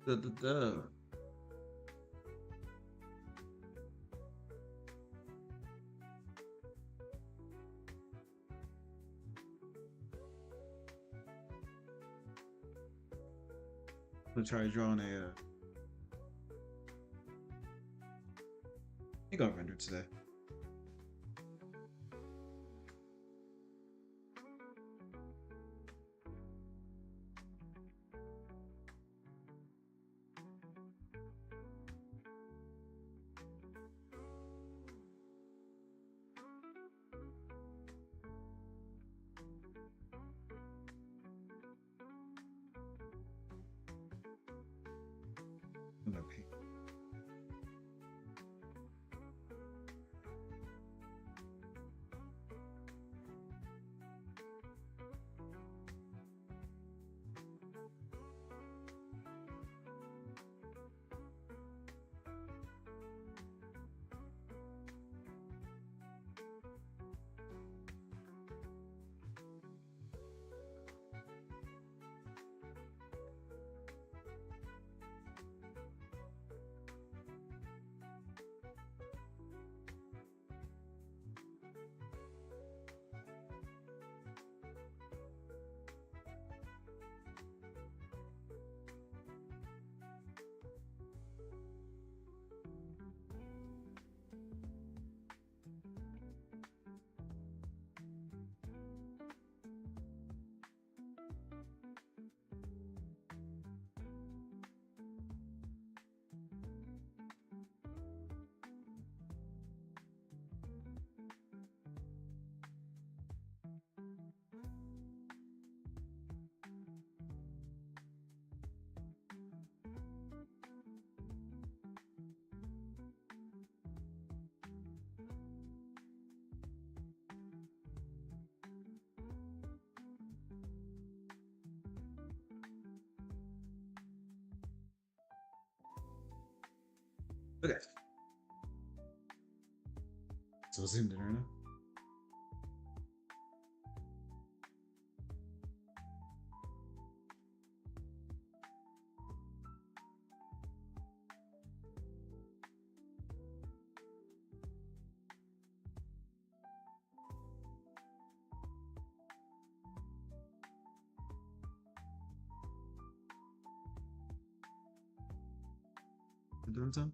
Da, da, da. I'm gonna try drawing a. I think I'll render today. Okay. Okay. So zoomed in right now. You doing something?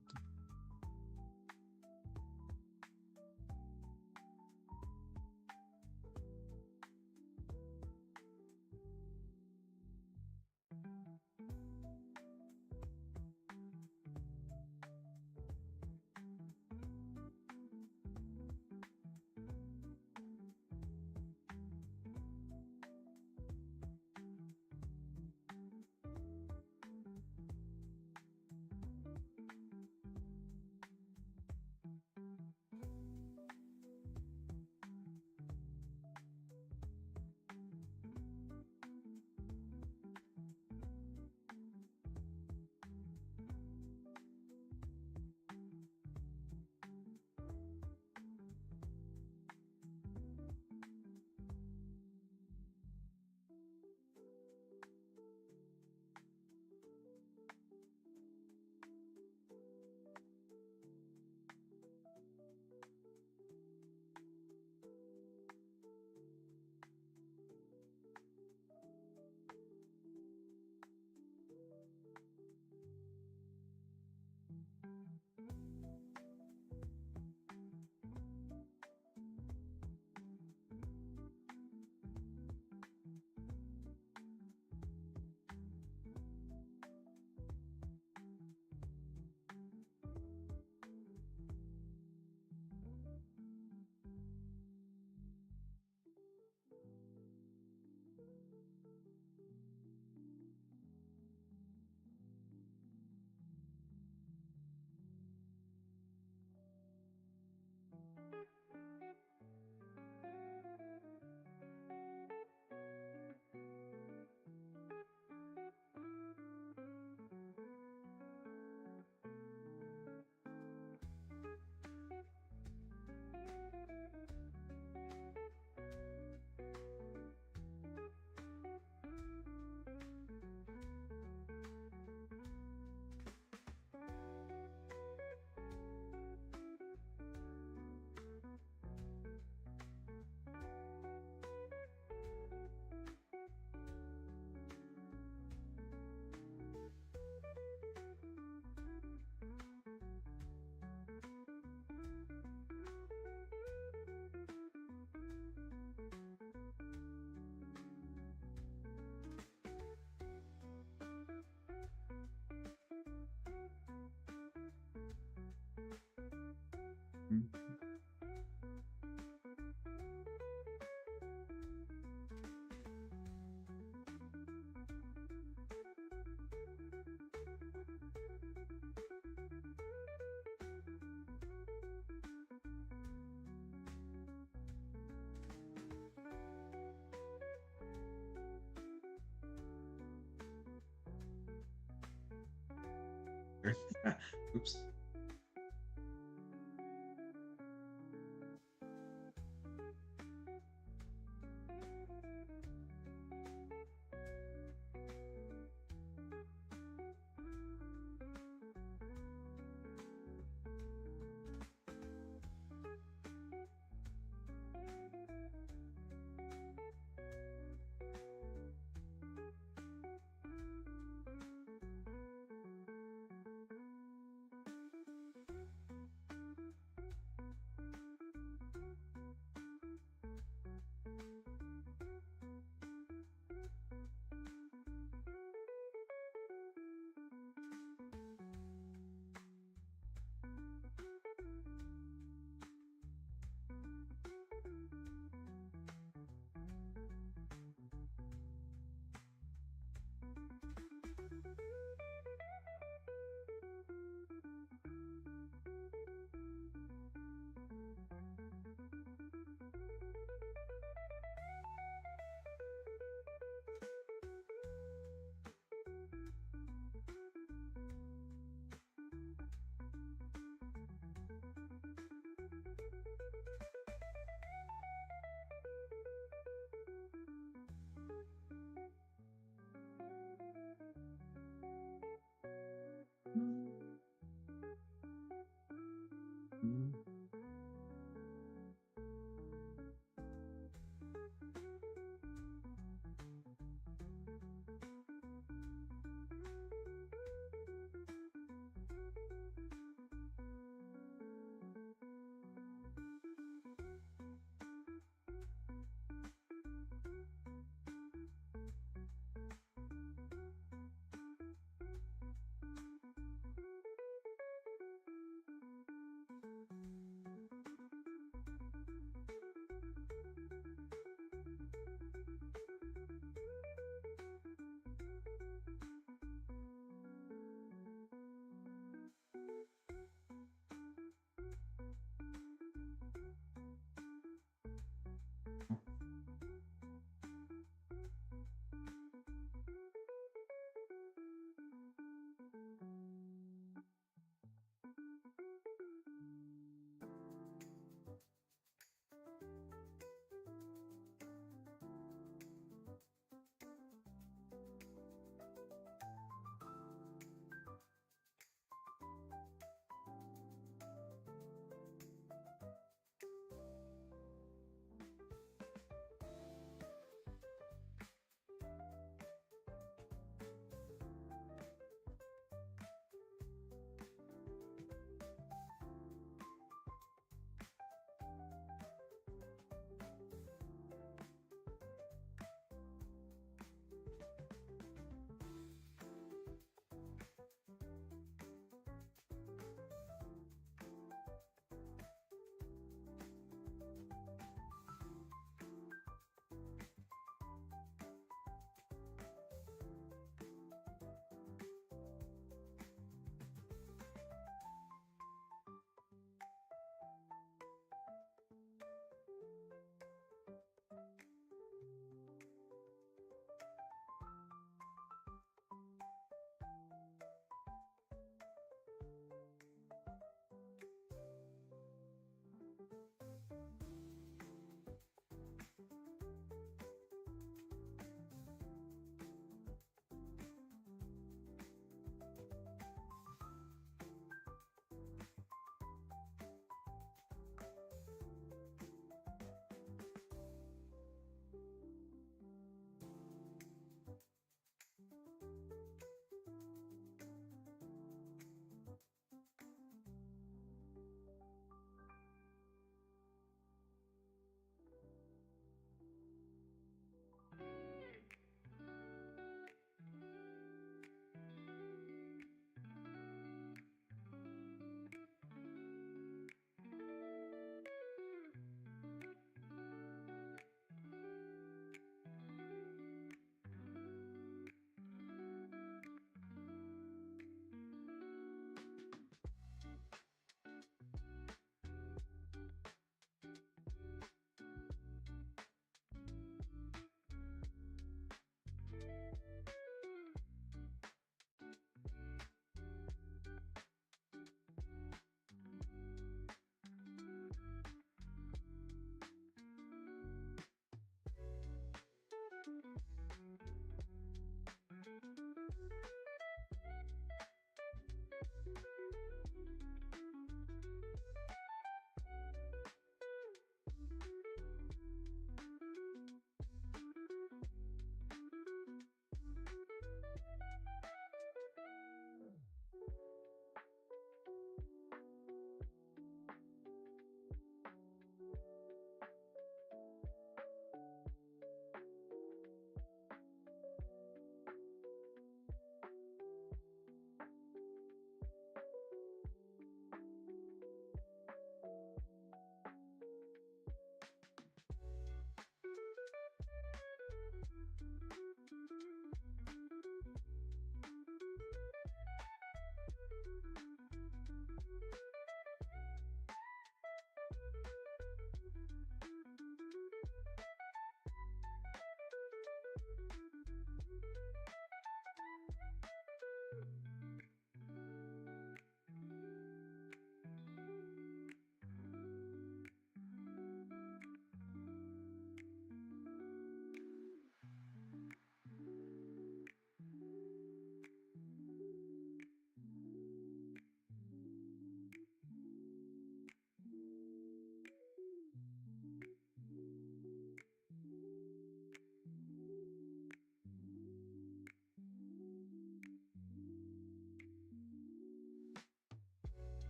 Oops.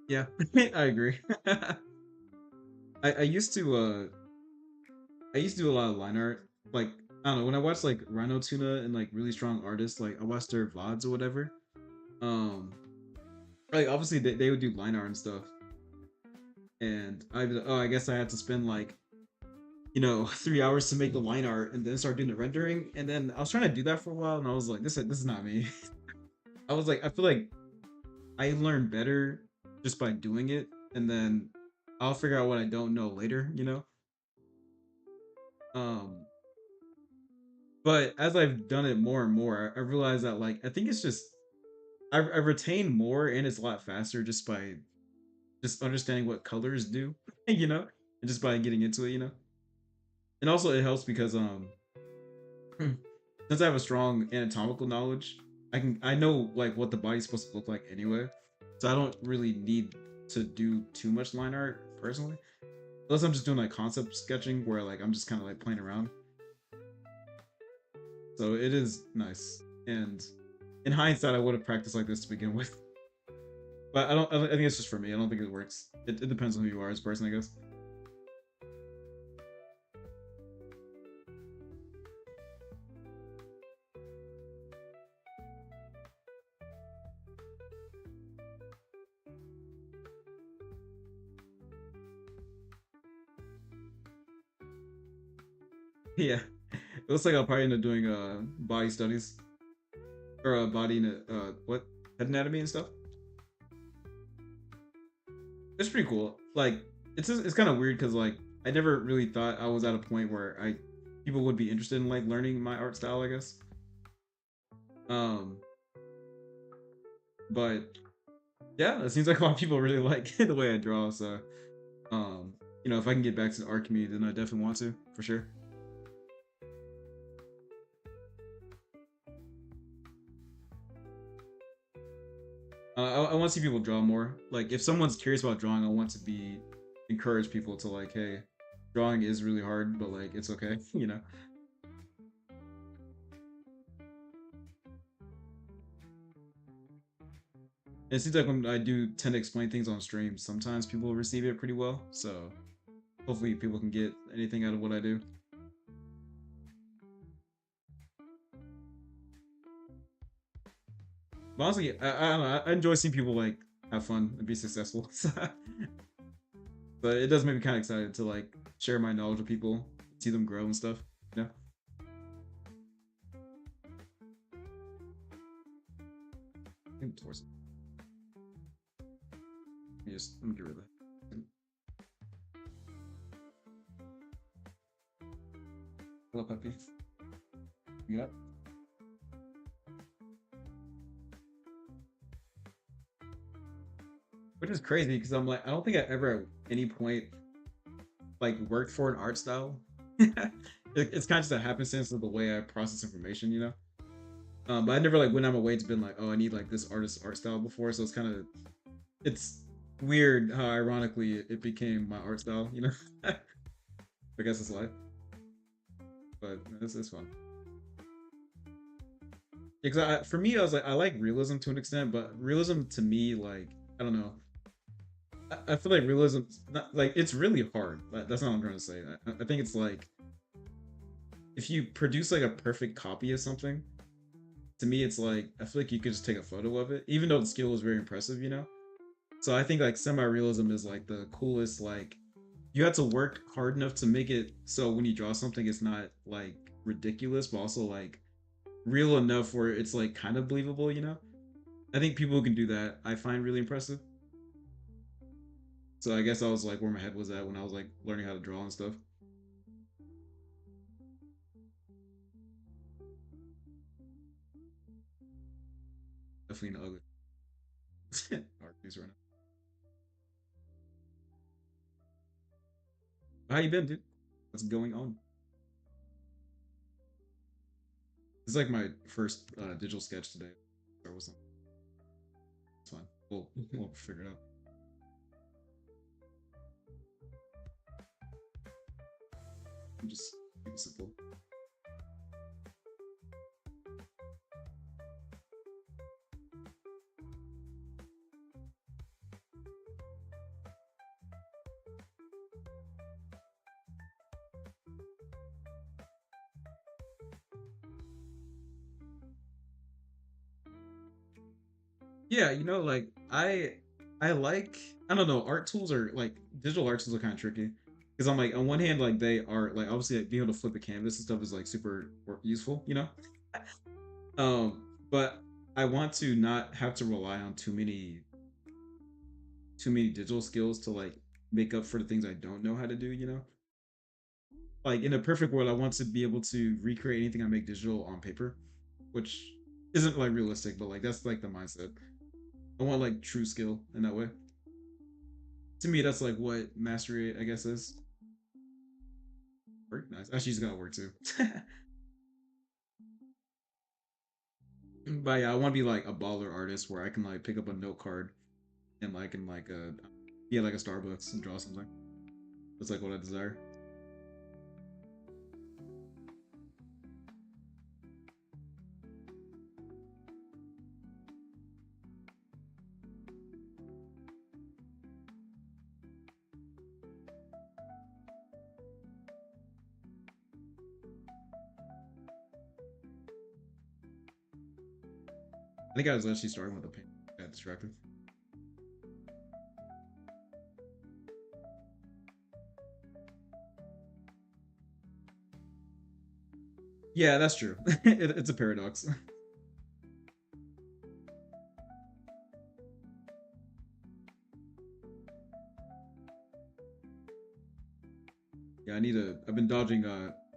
Yeah, I agree. I used to I used to do a lot of line art. Like I don't know, when I watched like Rhino Tuna and like really strong artists, like I watched their VODs or whatever. Um like obviously they would do line art and stuff. And I'd be like, oh, I guess I had to spend like, 3 hours to make the line art and then start doing the rendering. And then I was trying to do that for a while and I was like, this is not me. I was like, I feel like I learn better just by doing it, and then I'll figure out what I don't know later, you know? Um, but as I've done it more and more, I realize that like I think it's just I retain more and it's a lot faster just by just understanding what colors do, you know, and just by getting into it, you know. And also it helps because since I have a strong anatomical knowledge, I know like what the body's supposed to look like anyway, so I don't really need to do too much line art personally. Unless I'm just doing like concept sketching where like I'm just kind of like playing around. So it is nice. And in hindsight, I would have practiced like this to begin with. But I think it's just for me. I don't think it works. It depends on who you are as a person, I guess. Yeah. It looks like I'll probably end up doing body studies. Or body what? Head anatomy and stuff. It's pretty cool. Like it's kind of weird because like I never really thought I was at a point where I people would be interested in like learning my art style, I guess. Um, but yeah, it seems like a lot of people really like the way I draw. So, um, if I can get back to the art community, then I definitely want to for sure. I want to see people draw more. Like, if someone's curious about drawing, I want to be encourage people to like, hey, drawing is really hard, but like, it's okay, you know. And it seems like when I do tend to explain things on stream, sometimes people receive it pretty well. So hopefully people can get anything out of what I do. But honestly, I don't know. I enjoy seeing people like have fun and be successful. But it does make me kind of excited to like share my knowledge with people, see them grow and stuff. You know, towards let me get rid of that. Hello, puppy. You got? Which is crazy because I'm like, I don't think I ever at any point like worked for an art style. It's kind of just a happenstance of the way I process information, you know. But I never like went out my way to been like, oh, I need like this artist's art style before. So it's kind of it's weird how ironically it became my art style, you know. I guess it's life, but this is fun. Because for me, I was like, I like realism to an extent, but realism to me, like, I don't know. I feel like realism, not like it's really hard. That's not what I'm trying to say. I think it's like if you produce like a perfect copy of something, to me, it's like I feel like you could just take a photo of it, even though the skill is very impressive, you know. So I think like semi-realism is like the coolest. Like you have to work hard enough to make it so when you draw something, it's not like ridiculous, but also like real enough where it's like kind of believable, you know. I think people who can do that, I find really impressive. So I guess I was like where my head was at when I was like learning how to draw and stuff. Definitely an ugly art piece right now. How you been, dude? What's going on? This is like my first digital sketch today. Start with something. It's fine. We'll figure it out. Just keep it simple. Yeah, you know, like I like I don't know, art tools are like digital art tools are kind of tricky because I'm like on one hand like they are like obviously like, being able to flip a canvas and stuff is like super useful, you know. But I want to not have to rely on too many digital skills to like make up for the things I don't know how to do, you know. Like in a perfect world, I want to be able to recreate anything I make digital on paper, which isn't like realistic, but like that's like the mindset. I want like true skill in that way. To me, that's like what mastery, I guess, is. Work nice. Actually, just gotta work too. But yeah, I want to be like a baller artist where I can like pick up a note card and like in like a yeah like a Starbucks and draw something. That's like what I desire. I think I was actually starting with a paint. Got distracted. Yeah, that's true. It's a paradox. Yeah, I need a. I've been dodging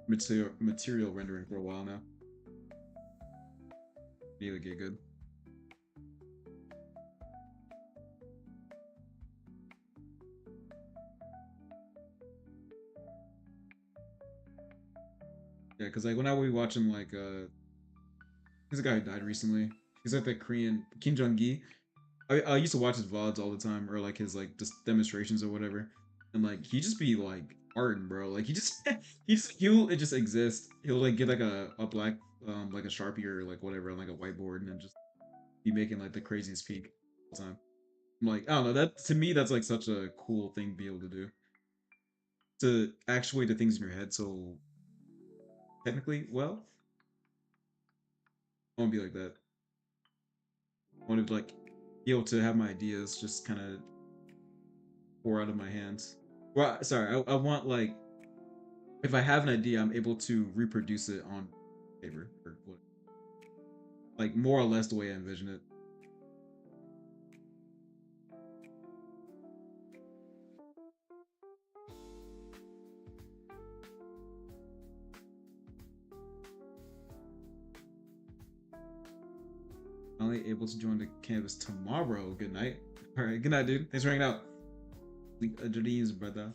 material rendering for a while now. Need to get good. Yeah, because like when I was watching like there's a guy who died recently. He's like the Korean Kim Jong Gi. I used to watch his VODs all the time or like his like just demonstrations or whatever, and like he just be like art, bro. Like he just he'll it just exist. He'll like get like a black like a Sharpie or like whatever on like a whiteboard and then just be making like the craziest peak. the time. I'm like, I don't know, that to me that's like such a cool thing to be able to do. To actuate the things in your head so technically well. I want to be like that. I want to like be able to have my ideas just kind of pour out of my hands. Well, sorry, I want like if I have an idea, I'm able to reproduce it on paper or what, like more or less the way I envision it. Only able to join the canvas tomorrow. Good night. All right, good night, dude. Thanks for hanging out. Sleep at your dreams, brother.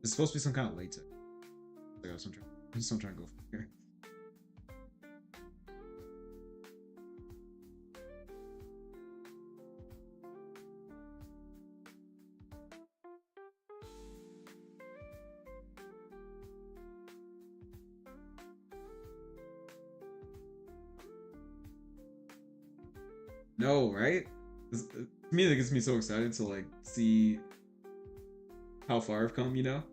It's supposed to be some kind of latex. Like, I'm trying to go from here. No, right? To me, that gets me so excited to like see how far I've come. You know,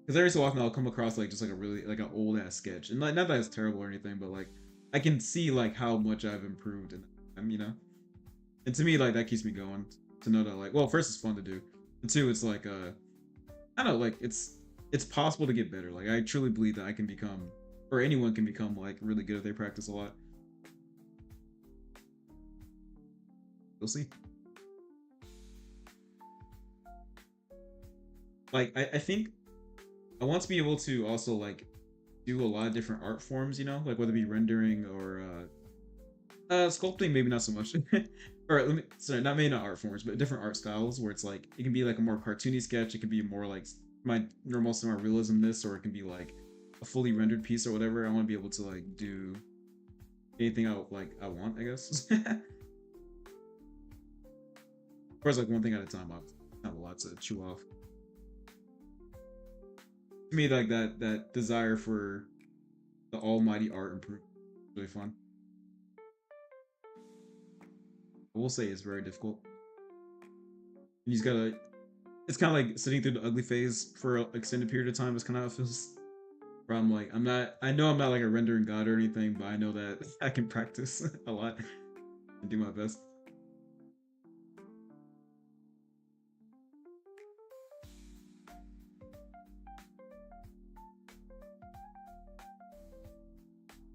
because every so often I'll come across like just like a really like an old ass sketch, and like not that it's terrible or anything, but like I can see like how much I've improved in time. You know, and to me like that keeps me going to know that like well first it's fun to do, and two it's like I don't know like it's possible to get better. Like I truly believe that I can become or anyone can become like really good if they practice a lot. We'll see. Like I think I want to be able to also like do a lot of different art forms, you know, like whether it be rendering or sculpting, maybe not so much. Or let me sorry, not maybe not art forms, but different art styles where it's like it can be like a more cartoony sketch, it can be more like my normal semi realismness, or it can be like a fully rendered piece or whatever. I want to be able to like do anything I want, I guess. Of course, like one thing at a time. I have a lot to chew off. To me, like that desire for the almighty art improvement is really fun. I will say it's very difficult. You just gotta. It's kind of like sitting through the ugly phase for an extended period of time. Is kind of how it feels. Where I'm like, I'm not. I know I'm not like a rendering god or anything, but I know that I can practice a lot and do my best.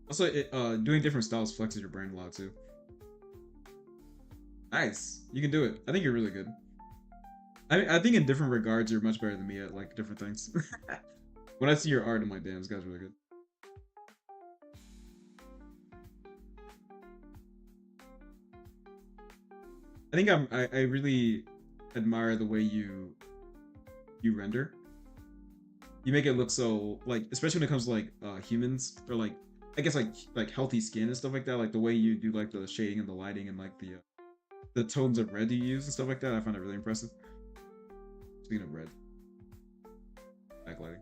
Also, doing different styles flexes your brain a lot too. Nice, you can do it. I think you're really good. I think in different regards, you're much better than me at like different things. When I see your art, I'm like, damn, this guy's really good. I think I really admire the way you render. You make it look so like, especially when it comes to like humans or like I guess like healthy skin and stuff like that. Like the way you do like the shading and the lighting and like the tones of red you use and stuff like that. I find it really impressive. Speaking of red, backlighting.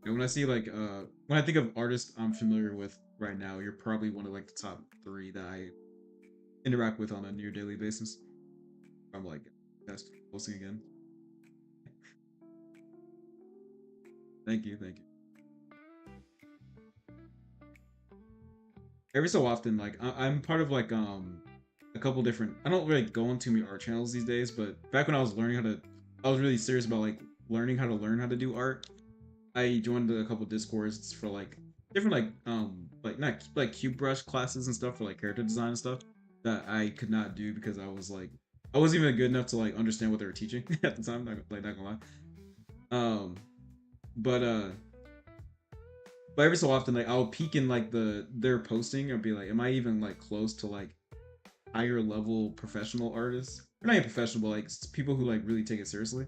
And when I see like when I think of artists I'm familiar with right now, you're probably one of like the top three that I interact with on a near daily basis. I'm like, that's posting again. Thank you, thank you. Every so often, like I'm part of like a couple different. I don't really go on too many art channels these days, but back when I was learning how to, I was really serious about like learn how to do art. I joined a couple discords for like different like not like cube brush classes and stuff for like character design and stuff that I could not do because I was like I wasn't even good enough to like understand what they were teaching at the time. Not gonna lie. Um, but but every so often like I'll peek in like their posting and be like, am I even like close to like higher level professional artists? Or not even professional, but like people who like really take it seriously.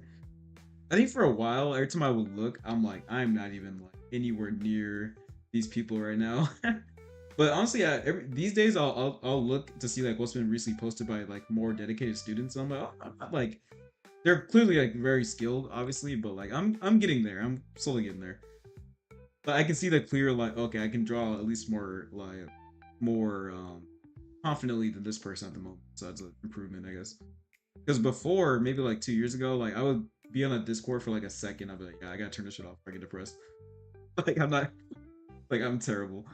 I think for a while, every time I would look, I'm like, I'm not even like anywhere near. these people right now. But honestly, yeah, these days I'll look to see like what's been recently posted by like more dedicated students. And I'm like, oh, I'm not, like they're clearly like very skilled, obviously, but like I'm getting there. I'm slowly getting there. But I can see the clear like okay, I can draw at least more confidently than this person at the moment. So that's an improvement, I guess. Because before, maybe like 2 years ago, like I would be on a Discord for like a second. I'd be like, yeah, I gotta turn this shit off. I get depressed. Like I'm not like I'm terrible.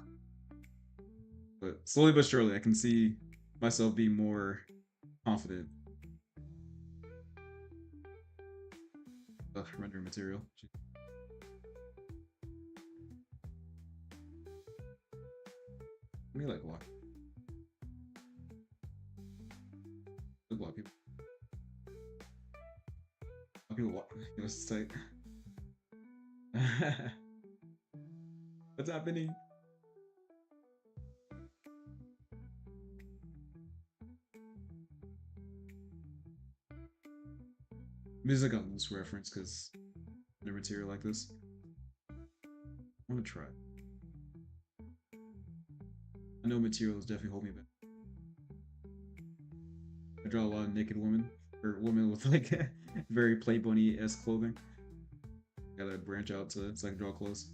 But slowly but surely, I can see myself being more confident. Rendering material. Let me like walk. Look a lot of people. A lot of people walk. It's tight. What's happening? This is like a loose reference because the material like this. I want to try. I know materials definitely hold me back. I draw a lot of naked women or women with like very play bunny esque clothing. Gotta branch out to so I can draw clothes.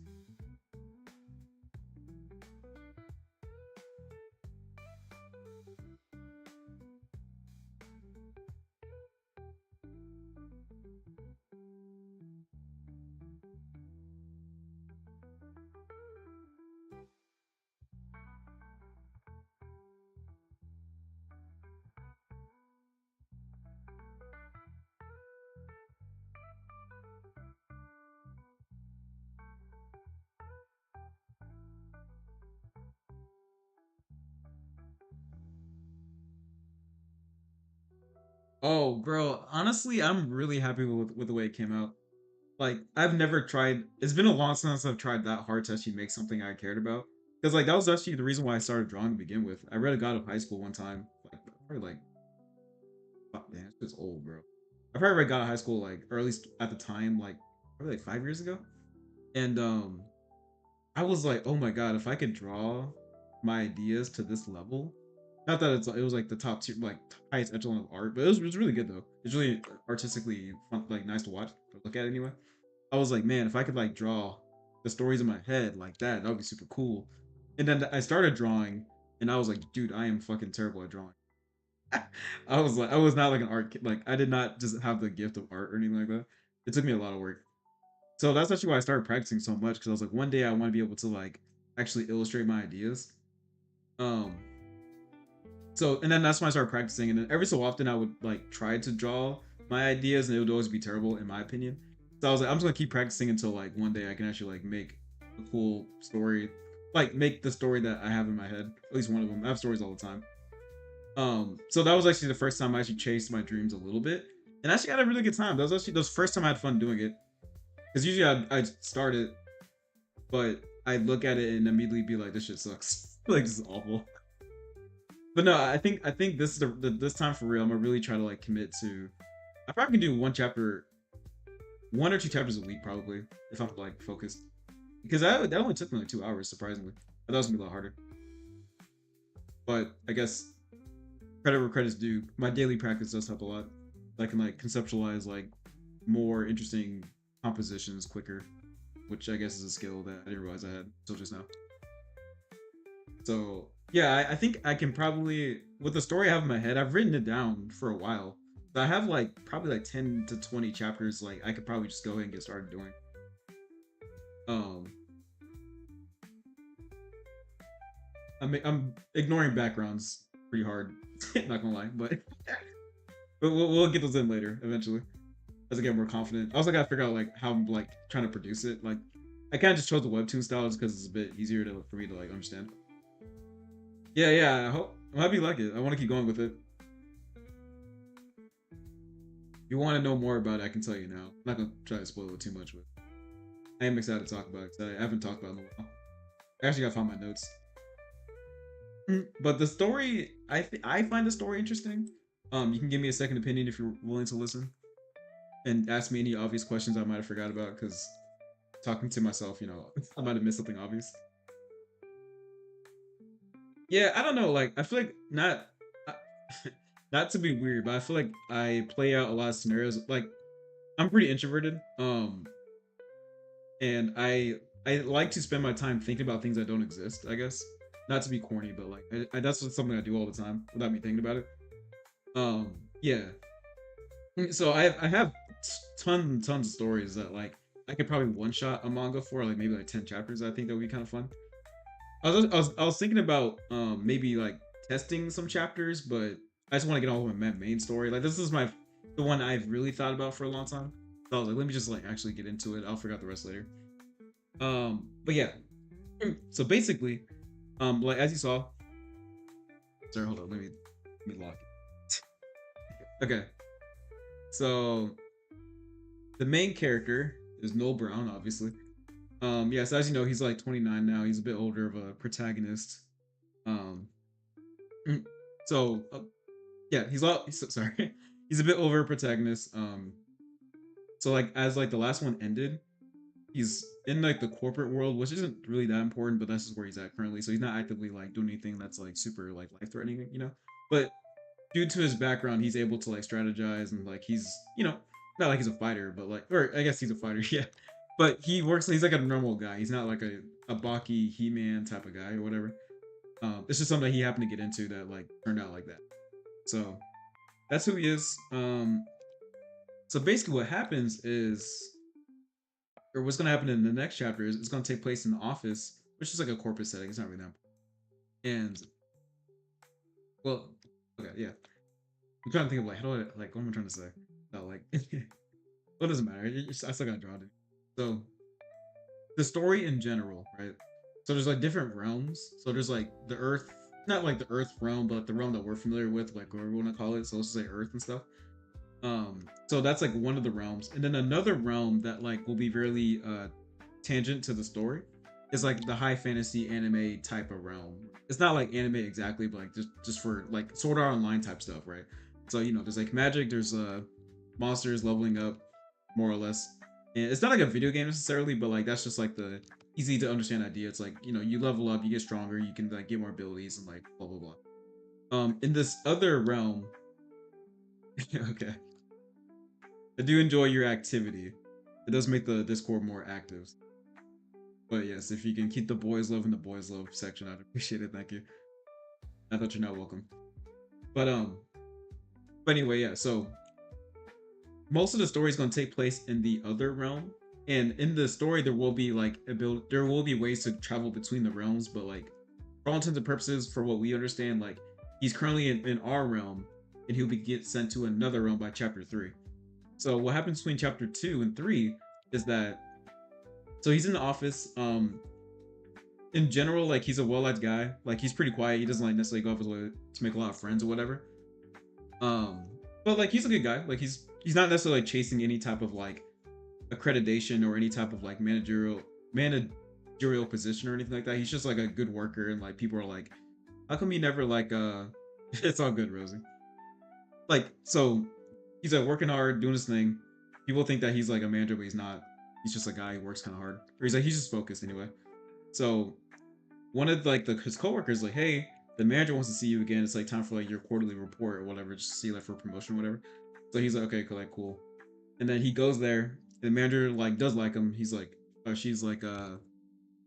Oh, bro, honestly, I'm really happy with the way it came out. Like, I've never tried. It's been a long since I've tried that hard to actually make something I cared about. Because like that was actually the reason why I started drawing to begin with. I read a God of High School one time, like probably like, fuck, man, it's old, bro. I probably read God of High School like, or at least at the time, like probably like 5 years ago. And I was like, oh my god, if I could draw my ideas to this level, not that it was like the top tier, like highest echelon of art, but it was really good though. It's really artistically fun, like nice to watch, to look at anyway. I was like, man, if I could like draw the stories in my head like that would be super cool. And then I started drawing, and I was like, dude, I am fucking terrible at drawing. I was like, I was not like an art kid. Like, I did not just have the gift of art or anything like that. It took me a lot of work. So that's actually why I started practicing so much because I was like, one day I want to be able to like actually illustrate my ideas. Um, so and then that's when I started practicing, and then every so often I would like try to draw my ideas, and it would always be terrible in my opinion. So I was like, I'm just gonna keep practicing until like one day I can actually like make a cool story, like make the story that I have in my head. At least one of them. I have stories all the time. So that was actually the first time I actually chased my dreams a little bit, and I actually had a really good time. That was actually the first time I had fun doing it. Because usually I'd start it, but I'd look at it and immediately be like, this shit sucks. Like this is awful. But no, I think this is this time for real. I'm gonna really try to like commit to. I probably can do one or two chapters a week probably if I'm like focused. Because that only took me like 2 hours surprisingly. I thought it was gonna be a lot harder. But I guess credit where credit's due. My daily practice does help a lot. I can like conceptualize like more interesting compositions quicker, which I guess is a skill that I didn't realize I had until just now. So yeah, I think I can probably with the story I have in my head, I've written it down for a while. So I have like probably like 10 to 20 chapters like I could probably just go ahead and get started doing. Um I'm ignoring backgrounds pretty hard, not gonna lie, but we'll get those in later eventually as I get more confident. I also gotta figure out like how I'm like trying to produce it. Like I kind of just chose the webtoon style just because it's a bit easier to for me to like understand. Yeah, yeah. I hope I might be like it. I want to keep going with it. If you want to know more about it, I can tell you now. I'm not gonna try to spoil it too much, but I am excited to talk about it. 'Cause I haven't talked about it in a while. I actually gotta find my notes. But the story, I find the story interesting. You can give me a second opinion if you're willing to listen, and ask me any obvious questions I might have forgot about. Because talking to myself, I might have missed something obvious. Yeah, I don't know. Like, I feel like not, uh, not to be weird, but I feel like I play out a lot of scenarios. Like, I'm pretty introverted, and I like to spend my time thinking about things that don't exist. I guess not to be corny, but like, that's just something I do all the time without me thinking about it. Yeah. So I have tons and tons of stories that like I could probably one shot a manga for like maybe like 10 chapters. I think that would be kind of fun. I was thinking about maybe like testing some chapters, but I just want to get all of my main story. Like this is the one I've really thought about for a long time. So I was like, let me just like actually get into it. I'll figure out the rest later. But yeah. So basically, like as you saw, sorry, hold on, let me lock it. Okay. So the main character is Noel Brown, obviously. Yes, as you know, he's like 29 now. He's a bit older of a protagonist. Um, so yeah, sorry. He's a bit over a protagonist. So like as like the last one ended, he's in like the corporate world, which isn't really that important, but that's just where he's at currently. So he's not actively like doing anything that's like super like life threatening, you know. But due to his background, he's able to like strategize and like he's not like he's a fighter, but like or I guess he's a fighter, yeah. But he works. He's like a normal guy. He's not like a Baki He-Man type of guy or whatever. It's just something that he happened to get into that like turned out like that. So that's who he is. So basically, what happens is, or what's gonna happen in the next chapter is it's gonna take place in the office, which is like a corporate setting. It's not really that important. And well, okay, yeah. I'm trying to think of like how do I like what am I trying to say? No, like what doesn't matter. I still gotta draw it. So the story in general, right? So there's like different realms. So there's like the Earth, not like the Earth realm, but the realm that we're familiar with, like whatever we want to call it. So let's just say Earth and stuff. So that's like one of the realms, and then another realm that like will be really tangent to the story is like the high fantasy anime type of realm. It's not like anime exactly, but like just for like Sword Art Online type stuff, right? So there's like magic, there's monsters leveling up, more or less. And it's not like a video game necessarily, but like that's just like the easy to understand idea. It's like you level up, you get stronger, you can like get more abilities and like blah blah blah. In this other realm, okay, I do enjoy your activity. It does make the Discord more active. But yes, if you can keep the boys love in the boys love section, I'd appreciate it. Thank you. I thought you're not welcome. But but anyway, yeah. So most of the story is going to take place in the other realm, and in the story there will be like there will be ways to travel between the realms, but like for all intents and purposes, for what we understand, like he's currently in our realm, and he'll be get sent to another realm by chapter 3. So what happens between chapter 2 and 3 is that so he's in the office. In general, like he's a well-liked guy. Like he's pretty quiet. He doesn't like necessarily go off his way to make a lot of friends or whatever. Um, but like he's a good guy. Like he's not necessarily like chasing any type of like accreditation or any type of like managerial position or anything like that. He's just like a good worker, and like people are like, how come you never like it's all good, Rosie. Like so he's like working hard, doing his thing. People think that he's like a manager, but he's not. He's just a guy who works kind of hard. Or he's just focused anyway. So one of like his coworkers like, hey, the manager wants to see you again. It's like time for like your quarterly report or whatever, just to see like for promotion or whatever. So he's like, okay, cool, like cool. And then he goes there. And the manager like does like him. He's like, she's like,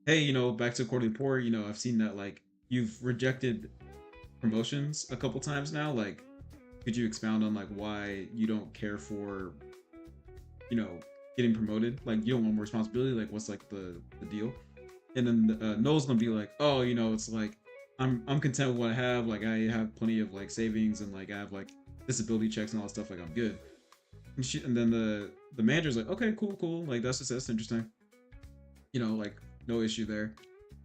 hey, back to quarterly report. I've seen that like you've rejected promotions a couple times now. Like, could you expound on like why you don't care for, you know, getting promoted? Like, you don't want more responsibility. Like, what's like the deal? And then Noel's gonna be like, oh, it's like I'm content with what I have. Like I have plenty of like savings and like I have like disability checks and all that stuff. Like I'm good. And then the manager's like, okay, cool. Like that's interesting. Like no issue there.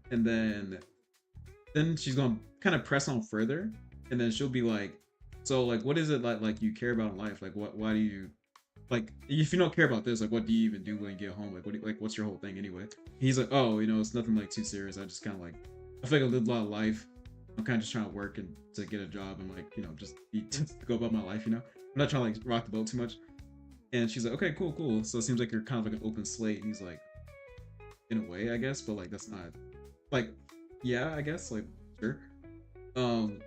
And then she's gonna kind of press on further, and then she'll be like, so like what is it like you care about in life? Like why do you like if you don't care about this, like what do you even do when you get home? Like what's your whole thing anyway? He's like, oh, it's nothing like too serious. I just kind of like I feel like I lived a lot of life. I'm kind of just trying to work and to get a job and like just to go about my life. I'm not trying to like rock the boat too much. And she's like, okay, cool. So it seems like you're kind of like an open slate. And he's like, in a way, I guess, but like that's not like, yeah, I guess, like sure. Um,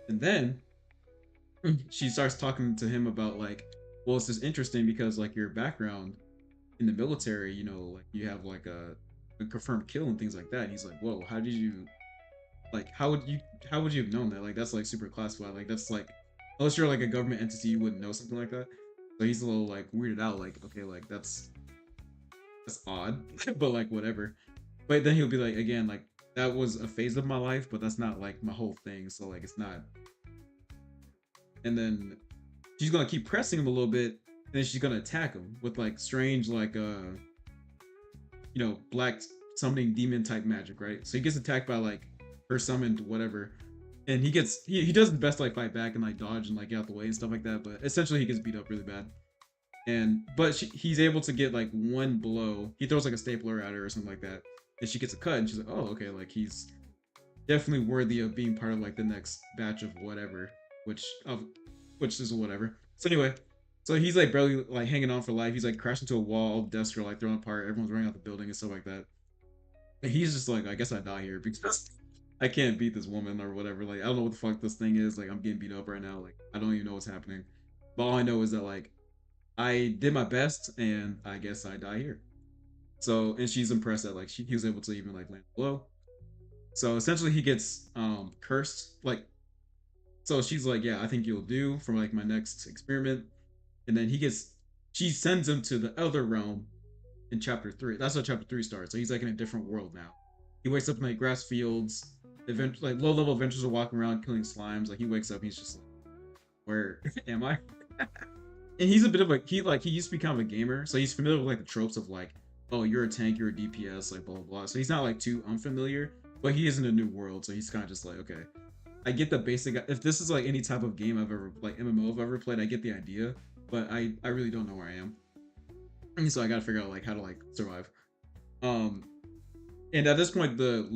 and then she starts talking to him about like, well, it's just interesting because like your background in the military, you know, like you have like a confirmed kill and things like that. And he's like, whoa, how did you like? How would you have known that? Like that's like super classified. Like that's like unless you're like a government entity, you wouldn't know something like that. So he's a little like weirded out. Like okay, like that's odd, but like whatever. But then he'll be like again, like that was a phase of my life, but that's not like my whole thing. So like it's not. And then she's gonna keep pressing him a little bit, and then she's gonna attack him with like strange like black summoning demon type magic, right? So he gets attacked by like her summoned whatever, and he does his best to like fight back and like dodge and like get out the way and stuff like that. But essentially he gets beat up really bad. And but he's able to get like one blow. He throws like a stapler at her or something like that, and she gets a cut. And she's like, oh okay, like he's definitely worthy of being part of like the next batch of whatever, which is whatever. So anyway, so he's like barely like hanging on for life. He's like crashing into a wall. All desks are like thrown apart. Everyone's running out the building and stuff like that. And he's just like, I guess I die here because I can't beat this woman or whatever. Like I don't know what the fuck this thing is. Like I'm getting beat up right now. Like I don't even know what's happening. But all I know is that like I did my best and I guess I die here. So and she's impressed that like he was able to even like land low. So essentially he gets cursed. Like so she's like, yeah, I think you'll do for like my next experiment. And then she sends him to the other realm in chapter 3. That's how chapter 3 starts. So he's like in a different world now. He wakes up in like grass fields. Like low level adventurers are walking around killing slimes. Like he wakes up, he's just like, where am I? And he's a bit of a he used to be kind of a gamer, so he's familiar with like the tropes of like, oh, you're a tank, you're a DPS, like blah blah blah. So he's not like too unfamiliar, but he is in a new world, so he's kind of just like, okay, I get the basic. If this is like any type of game I've ever like MMO I've ever played, I get the idea, but I really don't know where I am, and so I gotta figure out like how to like survive. Um, and at this point, the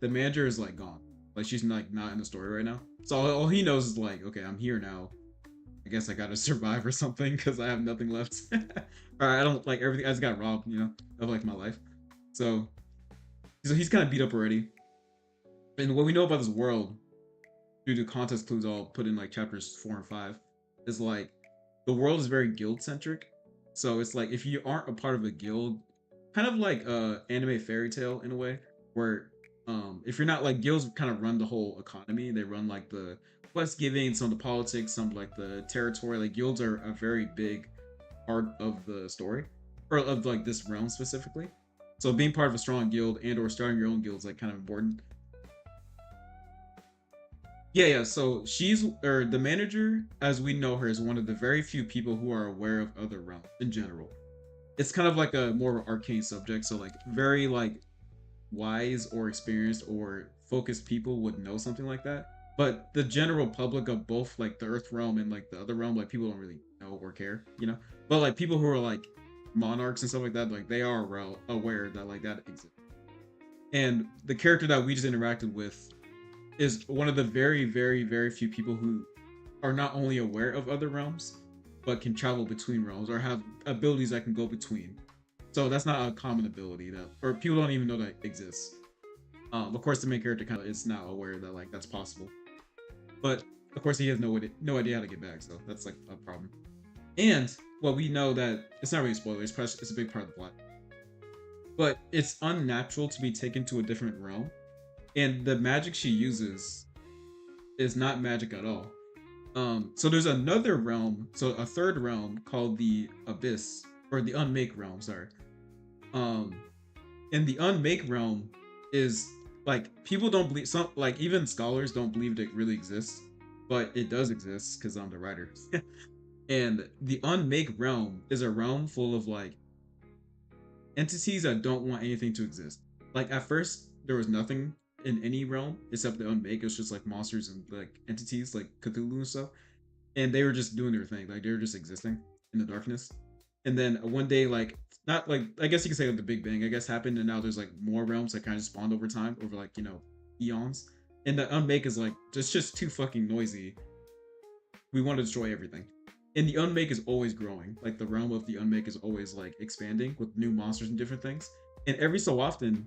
manager is like gone, like she's like not in the story right now. So all he knows is like, okay, I'm here now. I guess I gotta survive or something because I have nothing left. Or I don't like everything. I just got robbed, of like my life. So, so he's kind of beat up already. And what we know about this world, due to context clues I'll put in like chapters 4 and 5, is like the world is very guild centric. So it's like if you aren't a part of a guild, kind of like anime fairy tale in a way, where if you're not like guilds kind of run the whole economy. They run like the quest giving, some of the politics, some like the territory. Like guilds are a very big part of the story, or of like this realm specifically. So being part of a strong guild and or starting your own guild is like kind of important. Yeah, yeah. So she's or the manager, as we know her, is one of the very few people who are aware of other realms in general. It's kind of like a more arcane subject, so like very like wise or experienced or focused people would know something like that. But the general public of both like the Earth realm and like the other realm, like people don't really know or care. But like people who are like monarchs and stuff like that, like they are well aware that like that exists. And the character that we just interacted with is one of the very, very, very few people who are not only aware of other realms, but can travel between realms or have abilities that can go between. So that's not a common ability that, or people don't even know that exists. Of course, the main character kind of is now aware that like that's possible, but of course he has no idea how to get back. So that's like a problem. And well, we know that it's not really a spoiler. It's a big part of the plot, but it's unnatural to be taken to a different realm, and the magic she uses is not magic at all. So there's another realm, so a third realm called the Abyss or the Unmake realm. Sorry. Um, and the Unmake realm is like people don't believe some like even scholars don't believe it really exists, but it does exist because I'm the writer. And the Unmake realm is a realm full of like entities that don't want anything to exist. Like at first there was nothing in any realm except the Unmake. It was just like monsters and like entities like Cthulhu and stuff, and they were just doing their thing. Like they were just existing in the darkness. And then one day, like not like I guess you could say like the Big Bang, I guess happened, and now there's like more realms that kind of spawned over time, over like eons. And the Unmake is like it's just too fucking noisy. We want to destroy everything. And the Unmake is always growing. Like the realm of the Unmake is always like expanding with new monsters and different things. And every so often,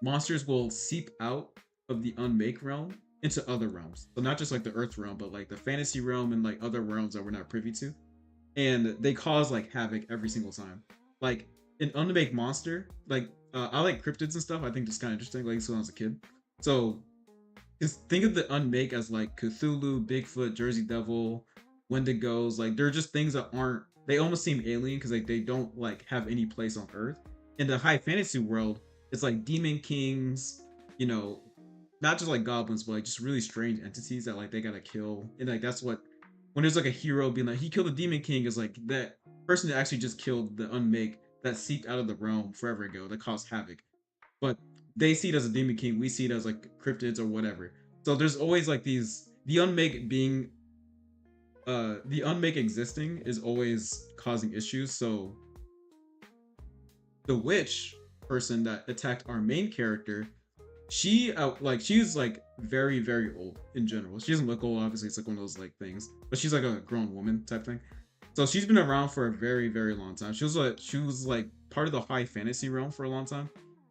monsters will seep out of the Unmake realm into other realms. So not just like the Earth realm, but like the fantasy realm and like other realms that we're not privy to. And they cause like havoc every single time. Like an unmake monster, like I like cryptids and stuff. I think it's kind of interesting. Like when I was a kid, so just think of the unmake as like Cthulhu, Bigfoot, Jersey Devil, Wendigos. Like they're just things that aren't. They almost seem alien because like they don't like have any place on Earth. In the high fantasy world, it's like demon kings. You know, not just like goblins, but like just really strange entities that like they gotta kill. And like that's what when there's like a hero being like he killed the demon king is like that person that actually just killed the unmake that seeped out of the realm forever ago that caused havoc. But they see it as a demon king, we see it as like cryptids or whatever. So there's always like these the unmake being the unmake existing is always causing issues. So the witch person that attacked our main character, she like she's like very old in general. She doesn't look old, obviously. It's like one of those like things, but she's like a grown woman type thing. So she's been around for a very long time. She was like part of the high fantasy realm for a long time,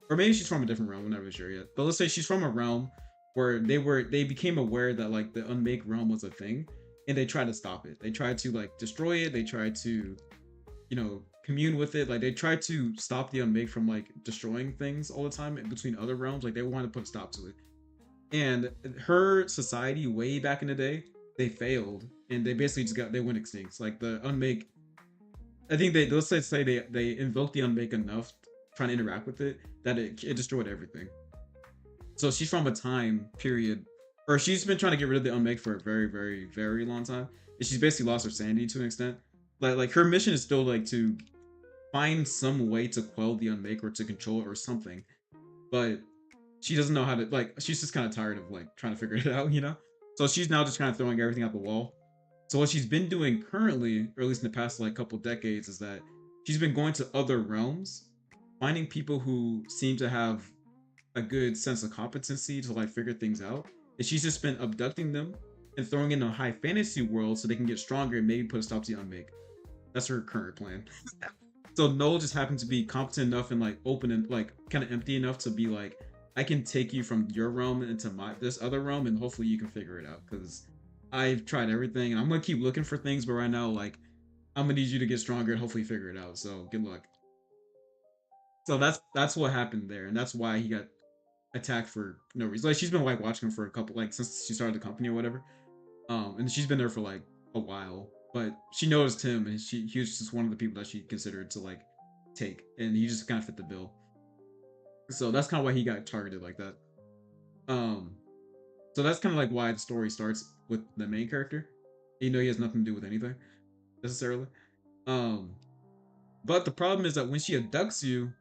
or maybe she's from a different realm. I'm not really sure yet. But let's say she's from a realm where they became aware that like the unmake realm was a thing, and they tried to stop it. They tried to like destroy it. They tried to commune with it. Like they try to stop the unmake from like destroying things all the time in between other realms. Like they want to put a stop to it. And her society way back in the day, they failed and they basically just got they went extinct. Like the unmake, I think they let's say they invoked the unmake enough trying to interact with it that it destroyed everything. So she's from a time period, or she's been trying to get rid of the unmake for a very long time, and she's basically lost her sanity to an extent. Like her mission is still like to find some way to quell the unmake or to control it or something, but she doesn't know how to like she's just kind of tired of like trying to figure it out. So she's now just kind of throwing everything out the wall. So what she's been doing currently, or at least in the past like couple decades, is that she's been going to other realms, finding people who seem to have a good sense of competency to like figure things out, and she's just been abducting them and throwing in a high fantasy world so they can get stronger and maybe put a stop to the unmake. That's her current plan. So Noel just happened to be competent enough and like open and like kind of empty enough to be like, I can take you from your realm into my this other realm, and hopefully you can figure it out. Because I've tried everything, and I'm gonna keep looking for things, but right now, like, I'm gonna need you to get stronger and hopefully figure it out. So good luck. So that's what happened there, and that's why he got attacked for no reason. Like she's been like watching him for a couple like since she started the company or whatever. And she's been there for like a while, but she noticed him, and he was just one of the people that she considered to like take, and he just kind of fit the bill. So that's kind of why he got targeted like that. Um, so that's kind of like why the story starts with the main character, even though he has nothing to do with anything necessarily. Um, but the problem is that when she abducts you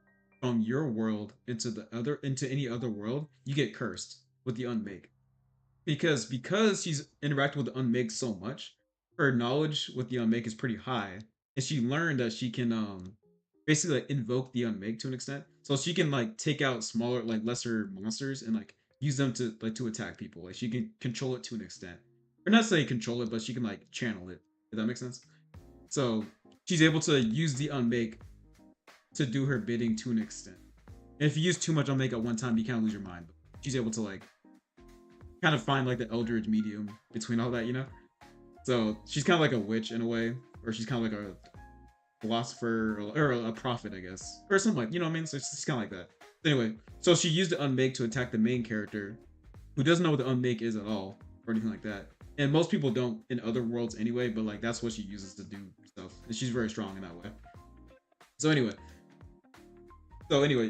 from your world into any other world, you get cursed with the unmake. Because she's interacted with the unmake so much, her knowledge with the unmake is pretty high, and she learned that she can basically like invoke the unmake to an extent, so she can like take out smaller like lesser monsters and like use them to attack people. Like she can control it to an extent, or not say control it, but she can like channel it. If that makes sense. So she's able to use the unmake to do her bidding to an extent. And if you use too much unmake at one time, you kind of lose your mind. But she's able to like kind of find like the eldritch medium between all that. So she's kind of like a witch in a way, or she's kind of like a philosopher or a prophet, I guess, or something like what I mean. So she's kind of like that. Anyway, so she used the unmake to attack the main character, who doesn't know what the unmake is at all or anything like that. And most people don't in other worlds anyway, but like that's what she uses to do stuff, and she's very strong in that way. So anyway,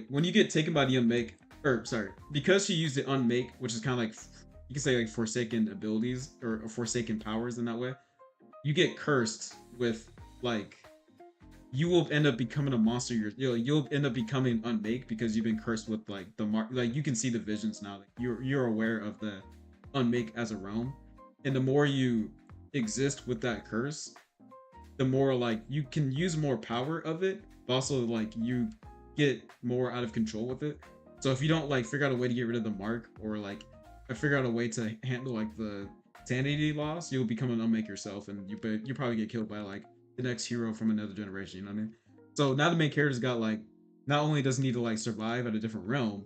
when you get taken by the unmake, or sorry, because she used the unmake, which is kind of like you can say like forsaken abilities or forsaken powers in that way, you get cursed with like you will end up becoming a monster. You'll end up becoming unmake because you've been cursed with like the mark. Like you can see the visions now. Like, you're aware of the unmake as a realm, and the more you exist with that curse, the more like you can use more power of it, but also like you get more out of control with it. So if you don't like figure out a way to get rid of the mark, or like figure out a way to handle like the sanity loss, you'll become an unmake yourself, and you probably get killed by like the next hero from another generation. You know what I mean? So now the main character's got like not only does he need to like survive at a different realm,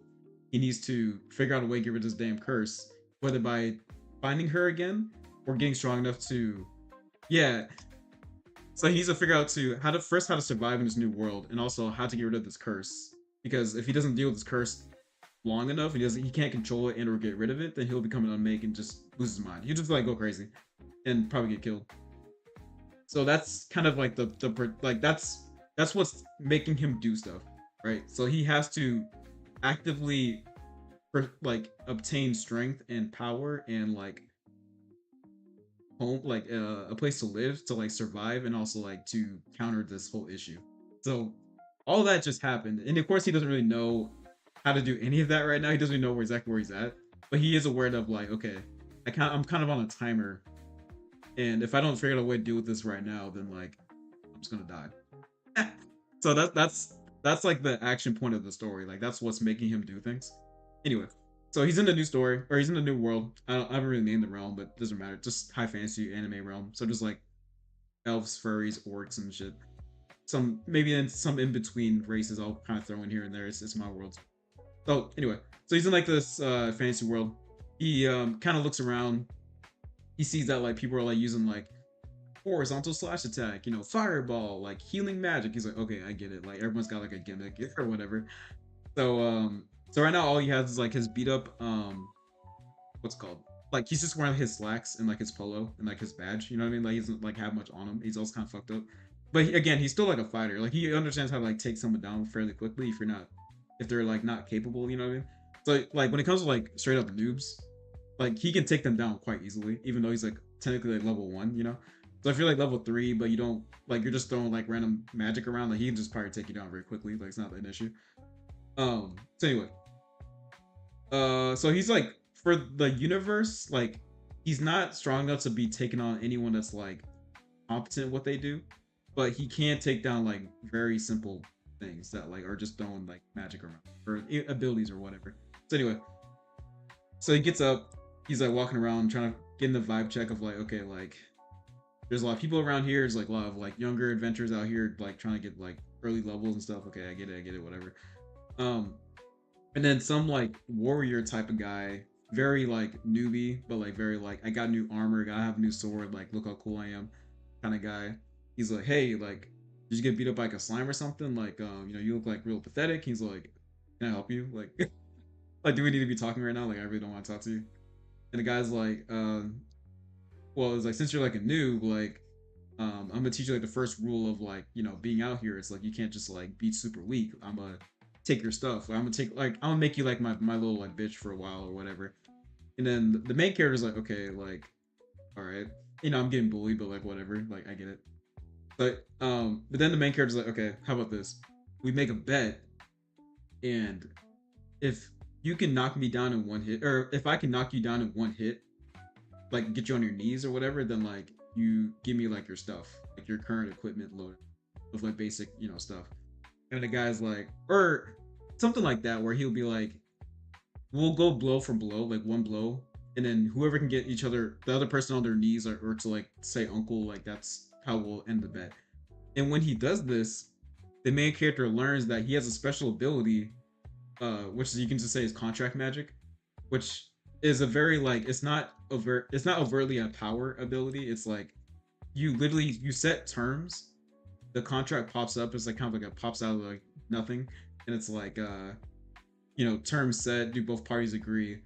he needs to figure out a way to get rid of this damn curse, whether by finding her again or getting strong enough to, yeah. So he needs to figure out to how to survive in this new world, and also how to get rid of this curse. Because if he doesn't deal with this curse long enough, he can't control it and or get rid of it, then he'll become an unmake and just lose his mind. He'll just like go crazy and probably get killed. So that's kind of like like that's what's making him do stuff, right? So he has to actively like obtain strength and power and like home, like a place to live to like survive, and also like to counter this whole issue. So all that just happened, and of course he doesn't really know how to do any of that right now. He doesn't really know exactly where he's at, but he is aware of like, okay, I'm kind of on a timer, and if I don't figure out a way to deal with this right now, then like I'm just gonna die. So that's like the action point of the story. Like that's what's making him do things. Anyway, so he's in the new story, or he's in the new world. I haven't really named the realm, but it doesn't matter. Just high fantasy anime realm. So just like elves, furries, orcs, and shit. Some maybe in some in between races I'll kind of throw in here and there. It's my world. So anyway, so he's in like this fantasy world. He kind of looks around. He sees that like people are like using like horizontal slash attack, fireball, like healing magic. He's like, okay, I get it. Like everyone's got like a gimmick or whatever. So right now all he has is like his beat up what's it called? Like he's just wearing his slacks and like his polo and like his badge. You know what I mean? Like he doesn't like have much on him. He's also kind of fucked up. But again, he's still like a fighter. Like he understands how to like take someone down fairly quickly if they're like not capable. You know what I mean? So like when it comes to like straight up noobs, like he can take them down quite easily, even though he's like technically like level 1. So if you're like level 3, but you don't like you're just throwing like random magic around, like he can just probably take you down very quickly. Like it's not an issue. So anyway, so he's like for the universe, like he's not strong enough to be taken on anyone that's like competent at what they do, but he can take down like very simple things that like are just throwing like magic around or abilities or whatever. So anyway, so he gets up, he's like walking around trying to get in the vibe check of like, okay, like there's a lot of people around here. There's like a lot of like younger adventurers out here like trying to get like early levels and stuff. Okay, I get it, whatever. Um, and then some like warrior type of guy, very like newbie, but like very like I got new armor, gotta have a new sword, like look how cool I am, kind of guy. He's like, hey, like did you get beat up by like a slime or something? Like, you look like real pathetic. He's like, can I help you? Like, like do we need to be talking right now? Like I really don't want to talk to you. And the guy's like, well, it's like since you're like a noob, like I'm gonna teach you like the first rule of like being out here. It's like you can't just like be super weak. I'm gonna take your stuff. I'm gonna make you like my little like bitch for a while or whatever. And then the main character's like, okay, like all right, I'm getting bullied, but like whatever, like I get it. But then the main character's like, okay, how about this? We make a bet, and if you can knock me down in one hit, or if I can knock you down in one hit, like get you on your knees or whatever, then like you give me like your stuff, like your current equipment load of like basic, stuff. And the guy's like, or something like that, where he'll be like, we'll go blow for blow, like one blow, and then whoever can get the other person on their knees, or to like say uncle, like that's how we'll end the bet. And when he does this, the main character learns that he has a special ability, which you can just say is contract magic, which is a very like it's not overtly a power ability. It's like you set terms, the contract pops up. It's like kind of like it pops out of like nothing, and it's like terms set. Do both parties agree?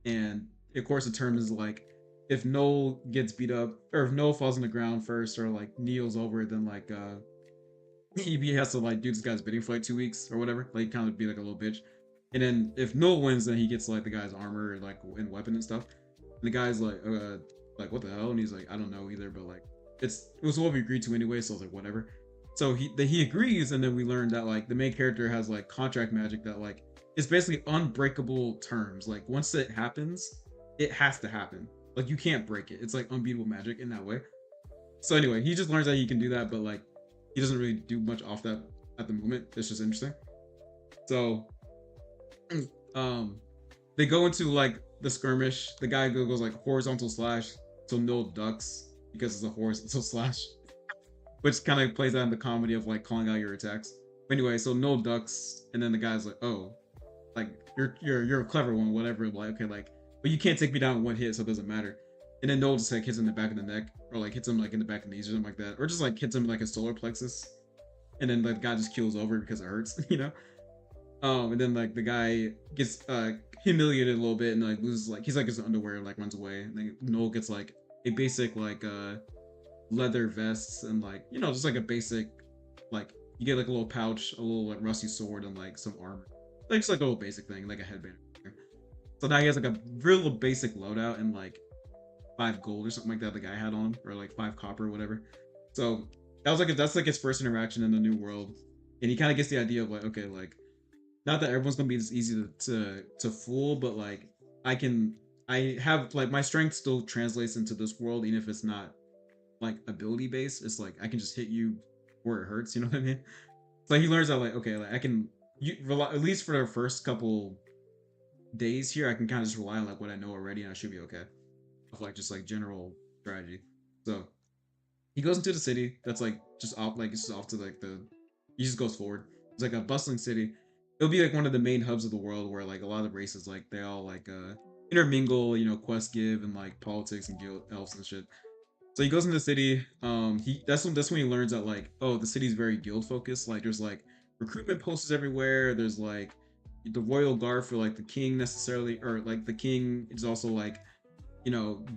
And of course, the term is like if Noel gets beat up, or if Noel falls on the ground first, or like kneels over, then like he has to like do this guy's bidding for like 2 weeks or whatever. Like kind of be like a little bitch. And then if Noel wins, then he gets like the guy's armor like and weapon and stuff. And the guy's like what the hell? And he's like, I don't know either, but like it was what we agreed to anyway. So I was like, whatever. So he agrees, and then we learn that like the main character has like contract magic that like it's basically unbreakable terms. Like once it happens, it has to happen. Like you can't break it. It's like unbeatable magic in that way. So anyway, he just learns that he can do that, but like he doesn't really do much off that at the moment. It's just interesting. So they go into like the skirmish. The guy goes like horizontal slash, so no ducks because it's a horizontal slash, which kind of plays out in the comedy of like calling out your attacks. But anyway, so no ducks, and then the guy's like, oh, like you're a clever one, whatever. Like okay, like but you can't take me down in one hit, so it doesn't matter. And then Noel just like hits him in the back of the neck, or like hits him like in the back of the knees or something like that, or just like hits him like a solar plexus, and then like the guy just keels over because it hurts, you know. And then like the guy gets humiliated a little bit and like loses like he's like his underwear and like runs away. And then Noel gets like a basic like leather vests and like just like a basic like you get like a little pouch, a little like rusty sword and like some armor. Like just like a little basic thing, like a headband. So now he has like a real basic loadout and like 5 gold or something like that the guy had on him, or like 5 copper or whatever. So that's like his first interaction in the new world. And he kind of gets the idea of like, okay, like not that everyone's gonna be this easy to fool, but like I can I have like my strength still translates into this world, even if it's not like ability based. It's like I can just hit you where it hurts. You know what I mean? So he learns that like okay, like I can at least for the first couple days here, I can kind of just rely on like what I know already, and I should be okay. Of like just like general strategy. So he goes into the city that's like just off like it's just off to like the he just goes forward. It's like a bustling city. It'll be like one of the main hubs of the world where like a lot of races like they all like intermingle, quest give and like politics and guild elves and shit. So he goes into the city. He that's when he learns that like oh the city's very guild focused. Like there's like recruitment posters everywhere. There's like the royal guard for like the king necessarily, or like the king is also like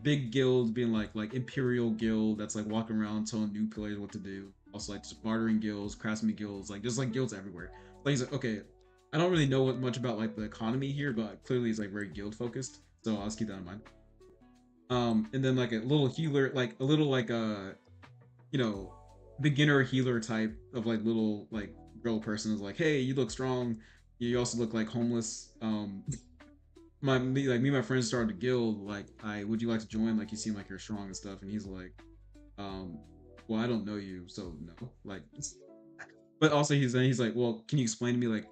big guilds being like Imperial Guild that's like walking around telling new players what to do. Also like just bartering guilds, craftsman guilds, like there's like guilds everywhere. Like he's like, okay, I don't really know much about like the economy here, but clearly he's like very guild focused. So I'll just keep that in mind. And then like a little healer, like a little like you know, beginner healer type of like little like girl person is like, hey, you look strong. You also look like homeless. Me and my friends started a guild. Like, would you like to join? Like, you seem like you're strong and stuff. And he's like, um, well, I don't know you, so no. Like, but also he's like, well, can you explain to me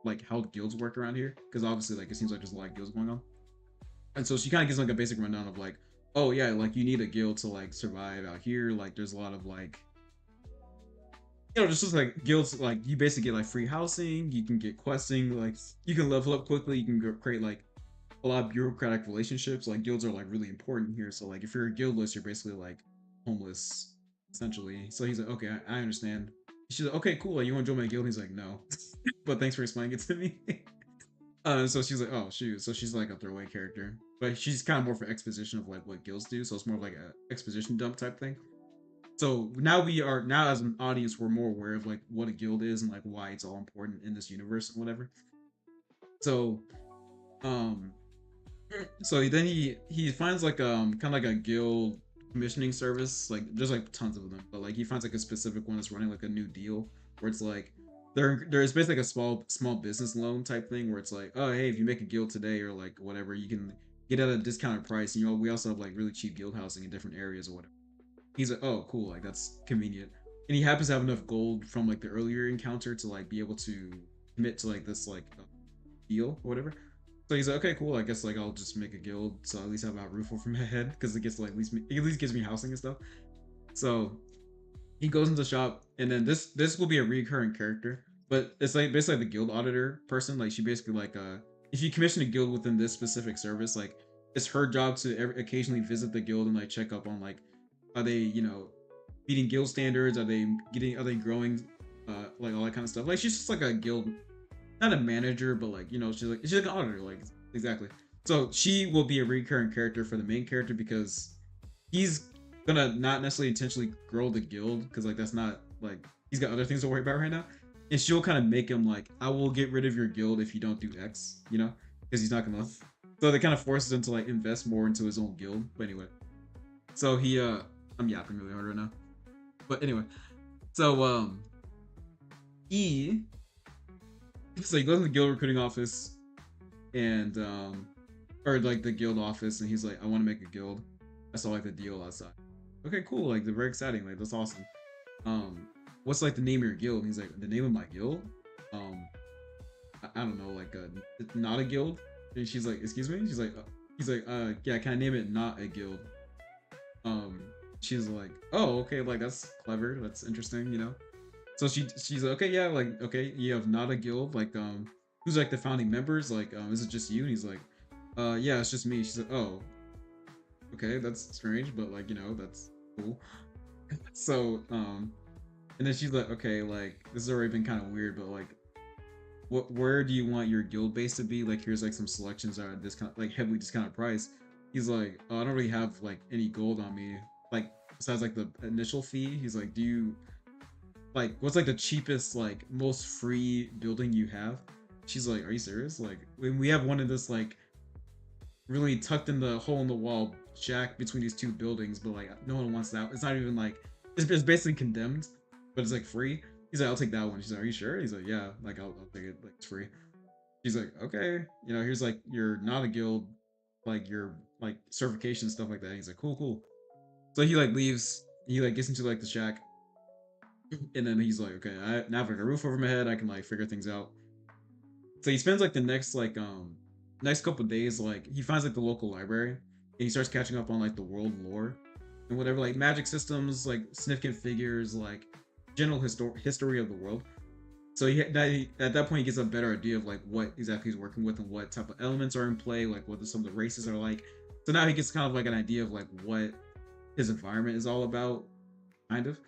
like how guilds work around here? Because obviously, like, it seems like there's a lot of guilds going on. And so she kind of gives like a basic rundown of like, oh yeah, like you need a guild to like survive out here. Like, there's a lot of like just like guilds, like you basically get like free housing, you can get questing, like you can level up quickly, you can create like a lot of bureaucratic relationships. Like guilds are like really important here. So like if you're guildless, you're basically like homeless essentially. So he's like, okay, I understand. She's like, okay, cool. Like, you want to join my guild? He's like, no, but thanks for explaining it to me. So she's like, oh shoot. So she's like a throwaway character, but she's kind of more for exposition of like what guilds do. So it's more of like a exposition dump type thing. So now as an audience, we're more aware of like what a guild is and like why it's all important in this universe and whatever. So um so then he finds like kind of like a guild commissioning service. Like there's like tons of them, but like he finds like a specific one that's running like a new deal where it's like there's basically like a small business loan type thing where it's like, oh hey, if you make a guild today or like whatever, you can get at a discounted price. And we also have like really cheap guild housing in different areas or whatever. He's like, oh cool, like that's convenient. And he happens to have enough gold from like the earlier encounter to like be able to commit to like this like deal or whatever. So he's like, okay, cool. I guess like I'll just make a guild, so at least I have a roof over my head because it gets like at least gives me housing and stuff. So he goes into the shop, and then this will be a recurring character, but it's like basically like the guild auditor person. Like she basically like if you commission a guild within this specific service, like it's her job to occasionally visit the guild and like check up on like are they meeting guild standards? Are they growing? Like all that kind of stuff. Like she's just like a guild, not a manager, but like she's like an auditor, like exactly. So she will be a recurring character for the main character because he's gonna not necessarily intentionally grow the guild because like that's not like he's got other things to worry about right now, and she'll kind of make him like I will get rid of your guild if you don't do X, because he's not gonna. So they kind of forces him to like invest more into his own guild. But anyway, so I'm yapping really hard right now. But anyway, so he so he goes to the guild recruiting office and or like the guild office, and he's like, I want to make a guild. I saw like the deal outside. Okay, cool, like they're very exciting, like that's awesome. What's like the name of your guild? And he's like, the name of my guild? I don't know, like not a guild. And she's like, excuse me? He's like, yeah, can I name it not a guild? She's like, oh, okay, like that's clever, that's interesting. So she's like, okay, yeah, like, okay, you have not a guild, like, who's like the founding members? Like, is it just you? And he's like, yeah, it's just me. She's like, oh, okay, that's strange, but like, that's cool. So, and then she's like, okay, like this has already been kind of weird, but like, where do you want your guild base to be? Like, here's like some selections that are discount, like heavily discounted price. He's like, oh, I don't really have like any gold on me, like besides like the initial fee. He's like, do you like what's like the cheapest, like most free building you have? She's like, are you serious? Like, when we have one of this like really tucked in the hole in the wall shack between these two buildings, but like no one wants that. It's not even like it's basically condemned, but it's like free. He's like, I'll take that one. She's like, are you sure? He's like, yeah, like I'll take it. Like it's free. She's like, okay, here's like your not a guild, like your like certification stuff like that. He's like, cool, cool. So he like leaves. He like gets into like the shack, and then he's like, okay, I now have like a roof over my head. I can like figure things out. So he spends like the next couple of days, like he finds like the local library and he starts catching up on like the world lore and whatever, like magic systems, like significant figures, like general history of the world. So at that point he gets a better idea of like what exactly he's working with and what type of elements are in play, like what some of the races are like. So now he gets kind of like an idea of like what his environment is all about, kind of.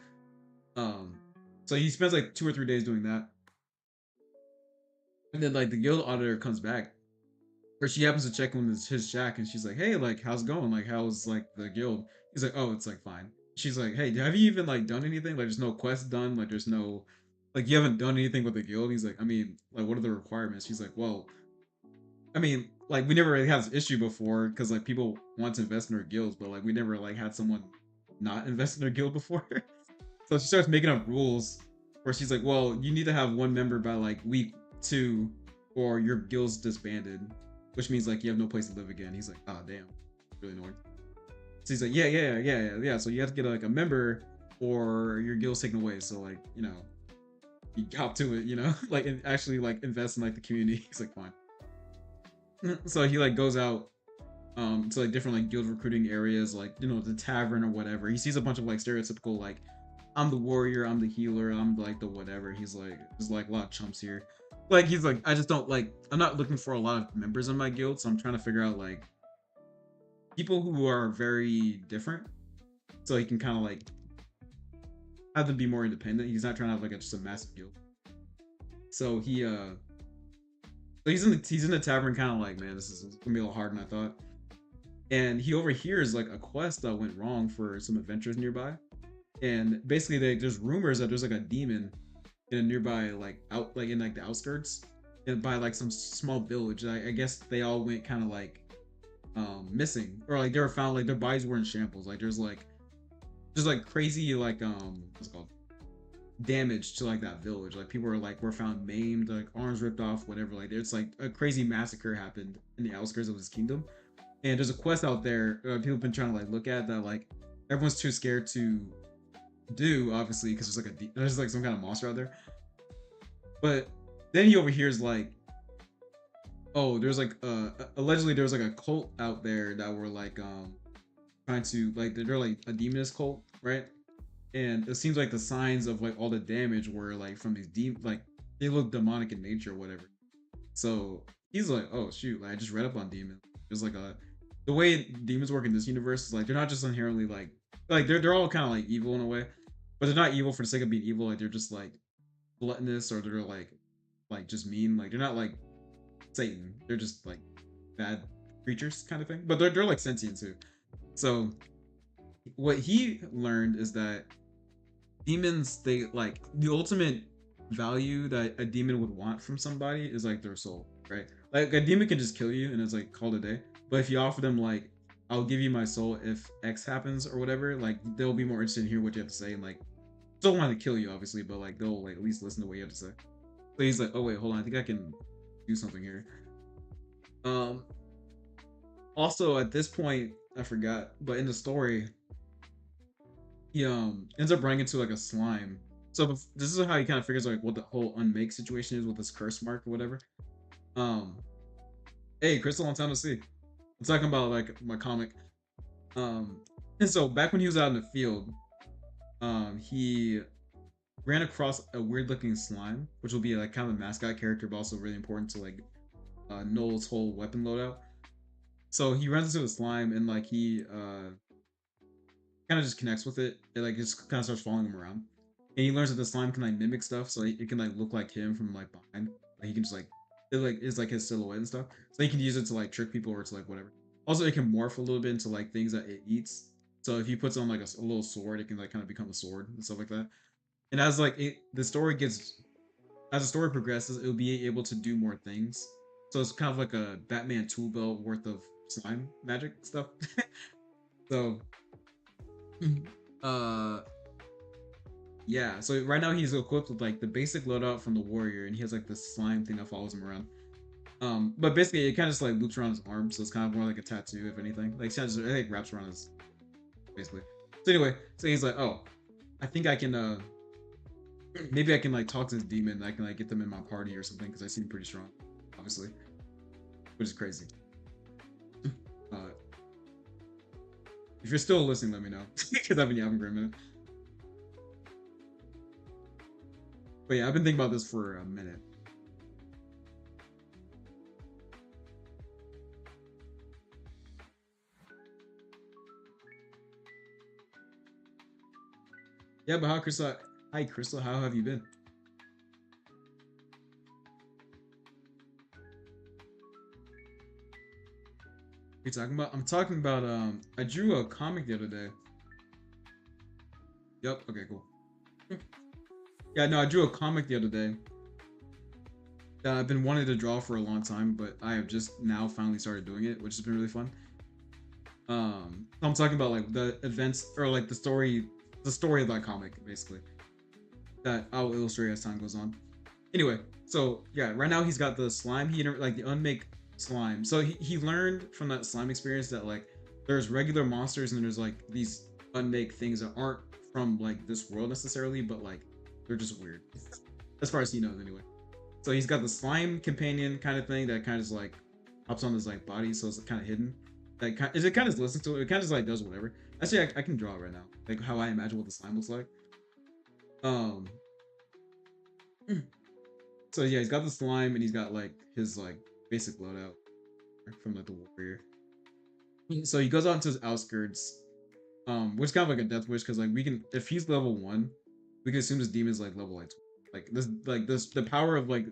Um, so he spends like 2 or 3 days doing that, and then like the guild auditor comes back, or she happens to check on his shack, and she's like, hey, like how's it going, like how's like the guild? He's like, oh, it's like fine. She's like, hey, have you even like done anything? Like there's no quest done, like there's no, like you haven't done anything with the guild. He's like, I mean, like what are the requirements? She's like, well, I mean, like we never really had this issue before because like people want to invest in their guilds, but like we never like had someone not invest in their guild before. So she starts making up rules where she's like, well, you need to have one member by like week 2 or your guild's disbanded, which means like you have no place to live again. He's like, oh damn, really annoying. So he's like, yeah. So you have to get like a member or your guild's taken away. So like, you hop to it, like and actually like invest in like the community. He's like, fine. So he like goes out to like different like guild recruiting areas, like the tavern or whatever. He sees a bunch of like stereotypical like, I'm the warrior, I'm the healer, I'm like the whatever. He's like, there's like a lot of chumps here. Like he's like, I just don't like, I'm not looking for a lot of members in my guild, so I'm trying to figure out like people who are very different, so he can kind of like have them be more independent. He's not trying to have like just a massive guild. So he's in the tavern, kind of like, man, this is gonna be a little harder than I thought. And he overhears like a quest that went wrong for some adventurers nearby, and basically there's rumors that there's like a demon in a nearby like out like in like the outskirts and by like some small village. I guess they all went kind of like missing, or like they were found, like their bodies were in shambles. Like there's like crazy like what's it called, damage to like that village. Like people were found maimed, like arms ripped off, whatever. Like there's like a crazy massacre happened in the outskirts of his kingdom. And there's a quest out there people have been trying to like look at that, like everyone's too scared to do, obviously, because there's like some kind of monster out there. But then he overhears like, oh, there's like allegedly there's like a cult out there that were like trying to like, they're like a demonist cult, right? And it seems like the signs of like all the damage were like from these like they look demonic in nature or whatever. So he's like, oh shoot, like I just read up on demons. There's like the way demons work in this universe is like they're not just inherently like they're all kind of like evil in a way, but they're not evil for the sake of being evil. Like they're just like gluttonous, or they're like just mean. Like they're not like Satan. They're just like bad creatures kind of thing. But they're like sentient too. So what he learned is that demons, they like the ultimate value that a demon would want from somebody is like their soul, right? Like a demon can just kill you and it's like called a day. But if you offer them like, I'll give you my soul if X happens or whatever, like they'll be more interested in hearing what you have to say, and like still want to kill you obviously, but like they'll like at least listen to what you have to say. So he's like, oh wait, hold on, I think I can do something here. Um Also at this point, I forgot, but in the story, he ends up running into like a slime. So this is how he kind of figures like what the whole unmake situation is with this curse mark or whatever. Um, hey, Crystal, long time to see. I'm talking about like my comic. And so back when he was out in the field, he ran across a weird looking slime, which will be like kind of a mascot character, but also really important to like Noel's whole weapon loadout. So he runs into the slime and like he kind of just connects with it. It like just kind of starts following him around, and he learns that the slime can like mimic stuff, so it can like look like him from like behind. Like he can just like it like is like his silhouette and stuff. So he can use it to like trick people or to like whatever. Also, it can morph a little bit into like things that it eats. So if he puts on like a little sword, it can like kind of become a sword and stuff like that. And as like the story gets as the story progresses, it'll be able to do more things. So it's kind of like a Batman tool belt worth of slime magic stuff. So uh yeah, so right now he's equipped with like the basic loadout from the warrior, and he has like this slime thing that follows him around. But basically it kind of just like loops around his arm, so it's kind of more like a tattoo, if anything. Like it just, I think wraps around his basically. So anyway, so he's like, oh, I think I can maybe I can like talk to this demon, and I can like get them in my party or something because I seem pretty strong, obviously, which is crazy. Uh, if you're still listening, let me know because I've been yapping for a minute. But yeah, I've been thinking about this for a minute. Yeah, but how, Crystal? Hi, Crystal. How have you been? What are you talking about? I'm talking about I drew a comic the other day. Yep. Okay. Cool. Yeah. No, I drew a comic the other day that I've been wanting to draw for a long time, but I have just now finally started doing it, which has been really fun. I'm talking about like the events or like the story of that comic, basically. That I'll illustrate as time goes on. Anyway, so yeah, right now he's got the slime. He like the unmake slime. So he learned from that slime experience that like there's regular monsters and there's like these unmake things that aren't from like this world necessarily, but like they're just weird. As far as he knows, anyway. So he's got the slime companion kind of thing that kind of just like hops on his like body, so it's kind of hidden. Like it kind of listens to it. It kind of just like does whatever. Actually, I can draw it right now, like how I imagine what the slime looks like. Um, so yeah, he's got the slime and he's got like his like basic loadout from like the warrior. So he goes out into his outskirts, which is kind of like a death wish because like we can if he's level 1, we can assume this demon's like level like 12. Like this the power of like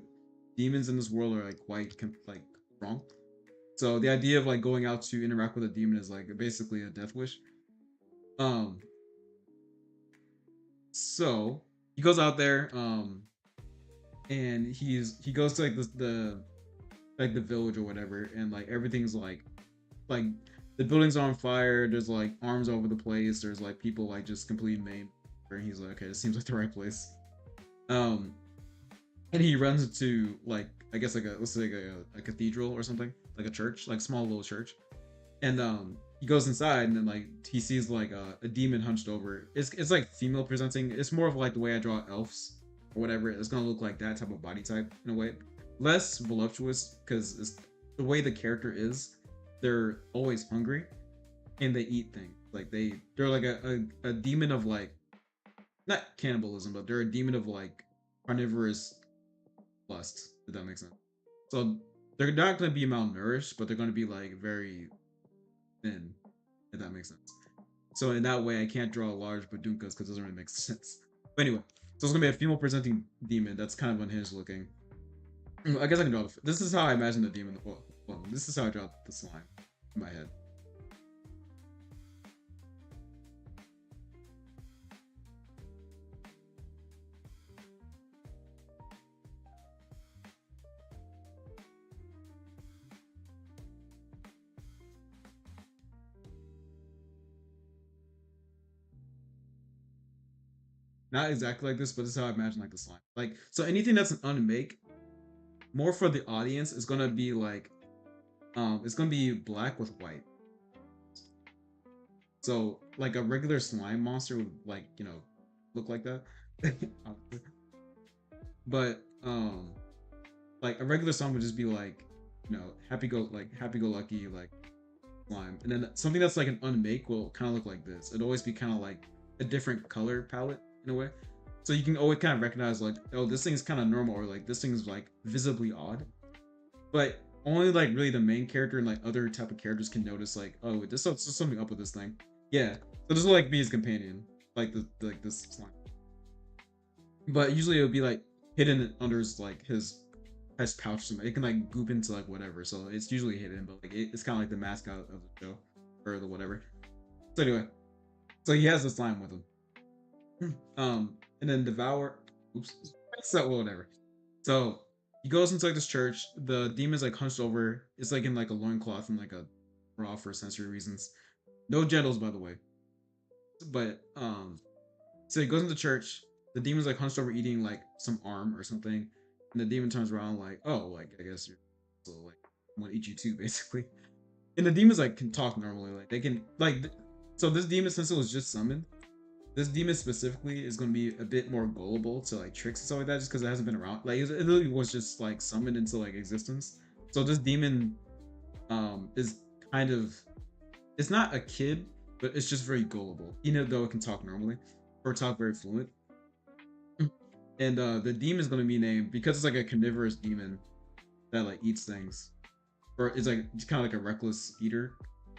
demons in this world are like quite like strong. So the idea of like going out to interact with a demon is like basically a death wish. Um, so he goes out there, and he goes to like the like the village or whatever, and like everything's like the buildings are on fire. There's like arms over the place. There's like people like just completely maimed. And he's like, okay, this seems like the right place. Um, and he runs into like I guess like a let's say like a cathedral or something, like a church, like small little church. And he goes inside and then like he sees like a demon hunched over. It's like female presenting. It's more of like the way I draw elves or whatever. It's gonna look like that type of body type in a way, less voluptuous because it's the way the character is. They're always hungry and they eat things. Like they're like a demon of like not cannibalism, but they're a demon of like carnivorous lust. If that makes sense. So they're not gonna be malnourished, but they're gonna be like very thin, if that makes sense. So in that way, I can't draw large badunkas because it doesn't really make sense. But anyway, so it's gonna be a female presenting demon that's kind of unhinged looking. I guess I can draw the. This is how I imagine the demon. Well, this is how I draw the slime in my head. Not exactly like this, but this is how I imagine like the slime. Like so, anything that's an unmake, more for the audience, is gonna be like, it's gonna be black with white. So like a regular slime monster would like look like that. But like a regular song would just be like happy go lucky like slime, and then something that's like an unmake will kind of look like this. It'd always be kind of like a different color palette in a way, so you can always kind of recognize like, oh, this thing is kind of normal, or like this thing is like visibly odd. But only like really the main character and like other type of characters can notice like, oh, there's something up with this thing. Yeah. So this will like be his companion, like like this slime. But usually it would be like hidden under his pouch or something. It can like goop into like whatever. So it's usually hidden, but like it's kind of like the mascot of the show or the whatever. So anyway, so he has the slime with him. And then Devour. Oops. So whatever. So he goes into like this church. The demon's like hunched over. It's like in like a loincloth and like a bra for sensory reasons. No genitals, by the way. But so he goes into church. The demon's like hunched over eating like some arm or something. And the demon turns around like, oh, like I guess you're so like I'm gonna eat you too, basically. And the demons like can talk normally. Like they can so this demon, since it was just summoned, this demon specifically is going to be a bit more gullible to like tricks and stuff like that, just because it hasn't been around. Like it literally was just like summoned into like existence. So this demon is kind of, it's not a kid, but it's just very gullible, even though it can talk normally or talk very fluent. And the demon is going to be named, because it's like a carnivorous demon that like eats things, or it's kind of like a reckless eater.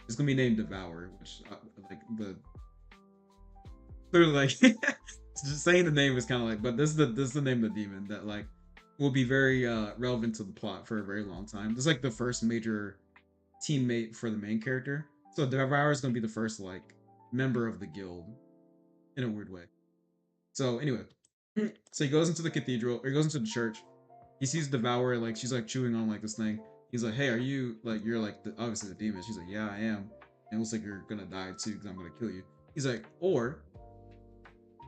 It's gonna be named Devour, which like the clearly like just saying the name is kind of like, but this is the name of the demon that like will be very relevant to the plot for a very long time. This is like the first major teammate for the main character. So Devour is gonna be the first like member of the guild in a weird way. So anyway, so he goes into the cathedral, or he goes into the church. He sees Devour, like she's like chewing on like this thing. He's like, "Hey, are you like you're like obviously the demon?" She's like, "Yeah, I am." And it looks like you're gonna die too, because I'm gonna kill you. He's like, or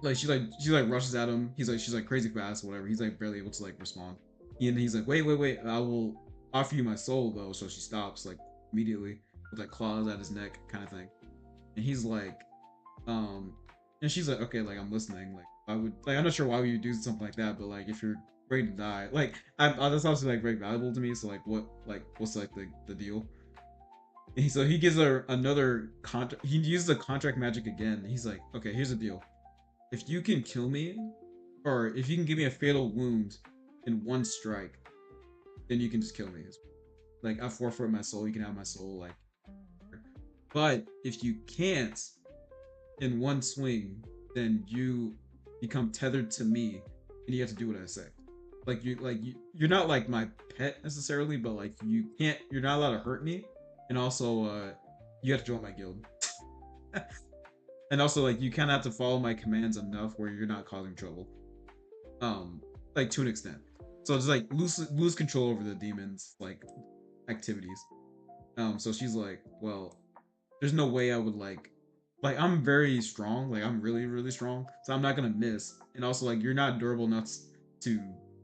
like she like rushes at him. She's like crazy fast, whatever. He's like barely able to like respond. And he's like, wait, I will offer you my soul though. So she stops like immediately with like claws at his neck kind of thing. And he's like, um, and she's like, okay, like I'm listening. Like I would like I'm not sure why would you do something like that, but like if you're ready to die, like that's obviously like very valuable to me. So like what's like the deal? And so he gives her another contract. He uses the contract magic again. He's like, okay, here's the deal. If you can kill me, or if you can give me a fatal wound in one strike, then you can just kill me. Like I forfeit my soul, you can have my soul. Like, but if you can't in one swing, then you become tethered to me, and you have to do what I say. You're not like my pet necessarily, but like you're not allowed to hurt me, and also you have to join my guild. And also like you kind of have to follow my commands enough where you're not causing trouble, like to an extent. So it's like lose control over the demons like activities. So she's like, well, there's no way I would like I'm very strong, like I'm really strong, so I'm not gonna miss. And also like you're not durable enough to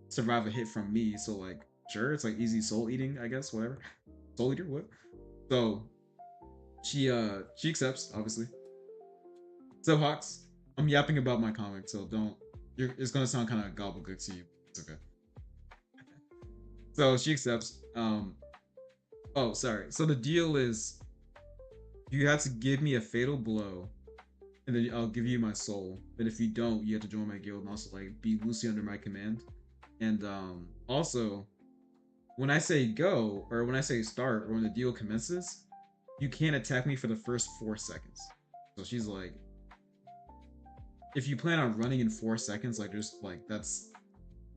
survive a hit from me, so like sure, it's like easy soul eating, I guess, whatever. Soul eater, what? So she accepts, obviously. So Hawks, I'm yapping about my comic, so don't. It's gonna sound kind of gobbledygook to you. It's okay. So she accepts. Oh, sorry. So the deal is, you have to give me a fatal blow, and then I'll give you my soul. But if you don't, you have to join my guild and also like be loosely under my command. And also, when I say go, or when I say start, or when the deal commences, you can't attack me for the first 4 seconds. So she's like, if you plan on running in 4 seconds, like there's like that's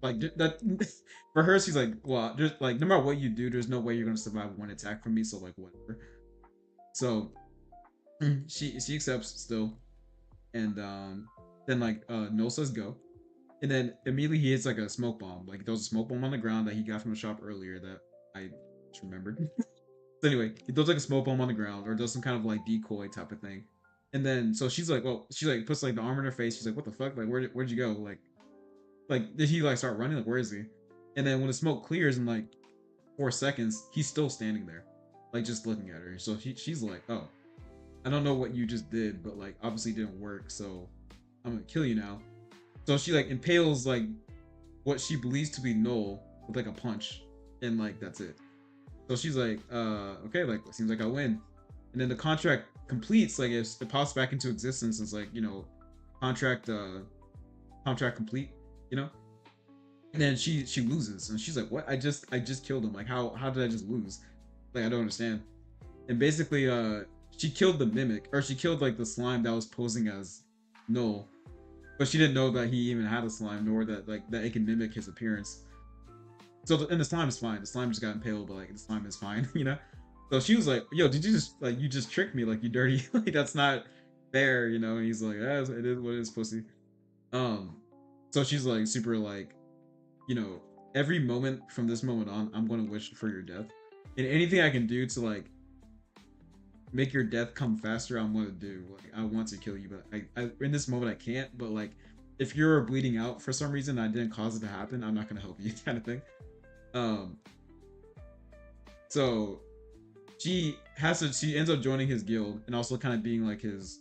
like that for her, she's like, well, just like no matter what you do, there's no way you're gonna survive one attack from me. So like whatever. So she accepts still, and then like No says go, and then immediately he hits like a smoke bomb. Like there was a smoke bomb on the ground that he got from the shop earlier that I just remembered. So anyway, he throws like a smoke bomb on the ground or does some kind of like decoy type of thing. And then so she's like, well, she like puts like the arm in her face. She's like, what the fuck? Like where'd you go? Like did he like start running? Like where is he? And then when the smoke clears in like 4 seconds, he's still standing there, like just looking at her. So she's like, oh, I don't know what you just did, but like obviously didn't work. So I'm gonna kill you now. So she like impales like what she believes to be Noel with like a punch, and like that's it. So she's like, okay, like seems like I win. And then the contract completes, like it pops back into existence. It's like, contract contract complete, you know? And then she loses, and she's like, "What? I just killed him. Like, how did I just lose? Like, I don't understand." And basically, she killed the mimic, or she killed like the slime that was posing as Null, but she didn't know that he even had a slime, nor that like that it can mimic his appearance. So and the slime is fine. The slime just got impaled, but like the slime is fine, you know. So she was like, "Yo, did you just like you just tricked me? Like you dirty? Like that's not fair, you know?" And he's like, "Yeah, it is what it is, pussy." Um, so she's like super like, you know, every moment from this moment on, I'm gonna wish for your death, and anything I can do to like make your death come faster, I'm gonna do. Like I want to kill you, but I in this moment I can't. But like, if you're bleeding out for some reason, I didn't cause it to happen, I'm not gonna help you, kind of thing. Um, so she ends up joining his guild and also kind of being like his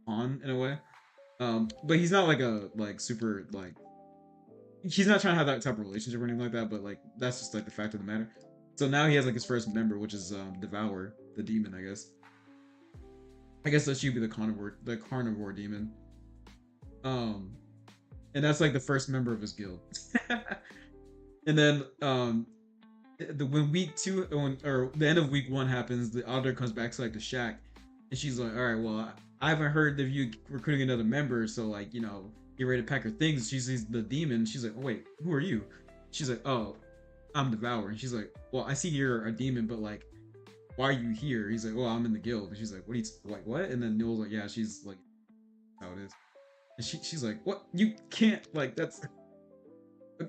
pawn in a way. But he's not like a like super like he's not trying to have that type of relationship or anything like that, but like that's just like the fact of the matter. So now he has like his first member, which is Devour, the demon, I guess. I guess that should be the carnivore demon. Um, and that's like the first member of his guild. And then when week two or the end of week one happens, the auditor comes back to like the shack, and she's like, "All right, well, I haven't heard of you recruiting another member, so like, you know, get ready to pack her things." She sees the demon. She's like, "Oh wait, who are you?" She's like, "Oh, I'm Devour." And she's like, "Well, I see you're a demon, but like, why are you here?" He's like, "Well, I'm in the guild." And she's like, "What? Are you like what?" And then Neil's like, "Yeah, she's like how it is." And she's like, "What? You can't like that's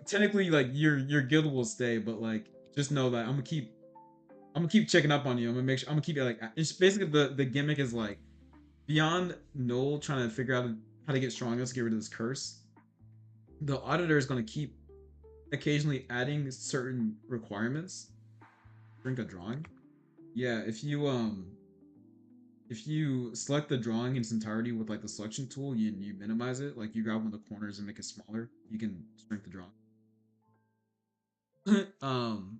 technically like your guild will stay, but like just know that I'm gonna keep checking up on you. I'm gonna make sure I'm gonna keep it like it's basically the gimmick is like beyond Noel trying to figure out how to get strong enough to get rid of this curse. The auditor is gonna keep occasionally adding certain requirements. Drink a drawing. Yeah, if you select the drawing in its entirety with like the selection tool, you minimize it. Like you grab one of the corners and make it smaller. You can shrink the drawing. um,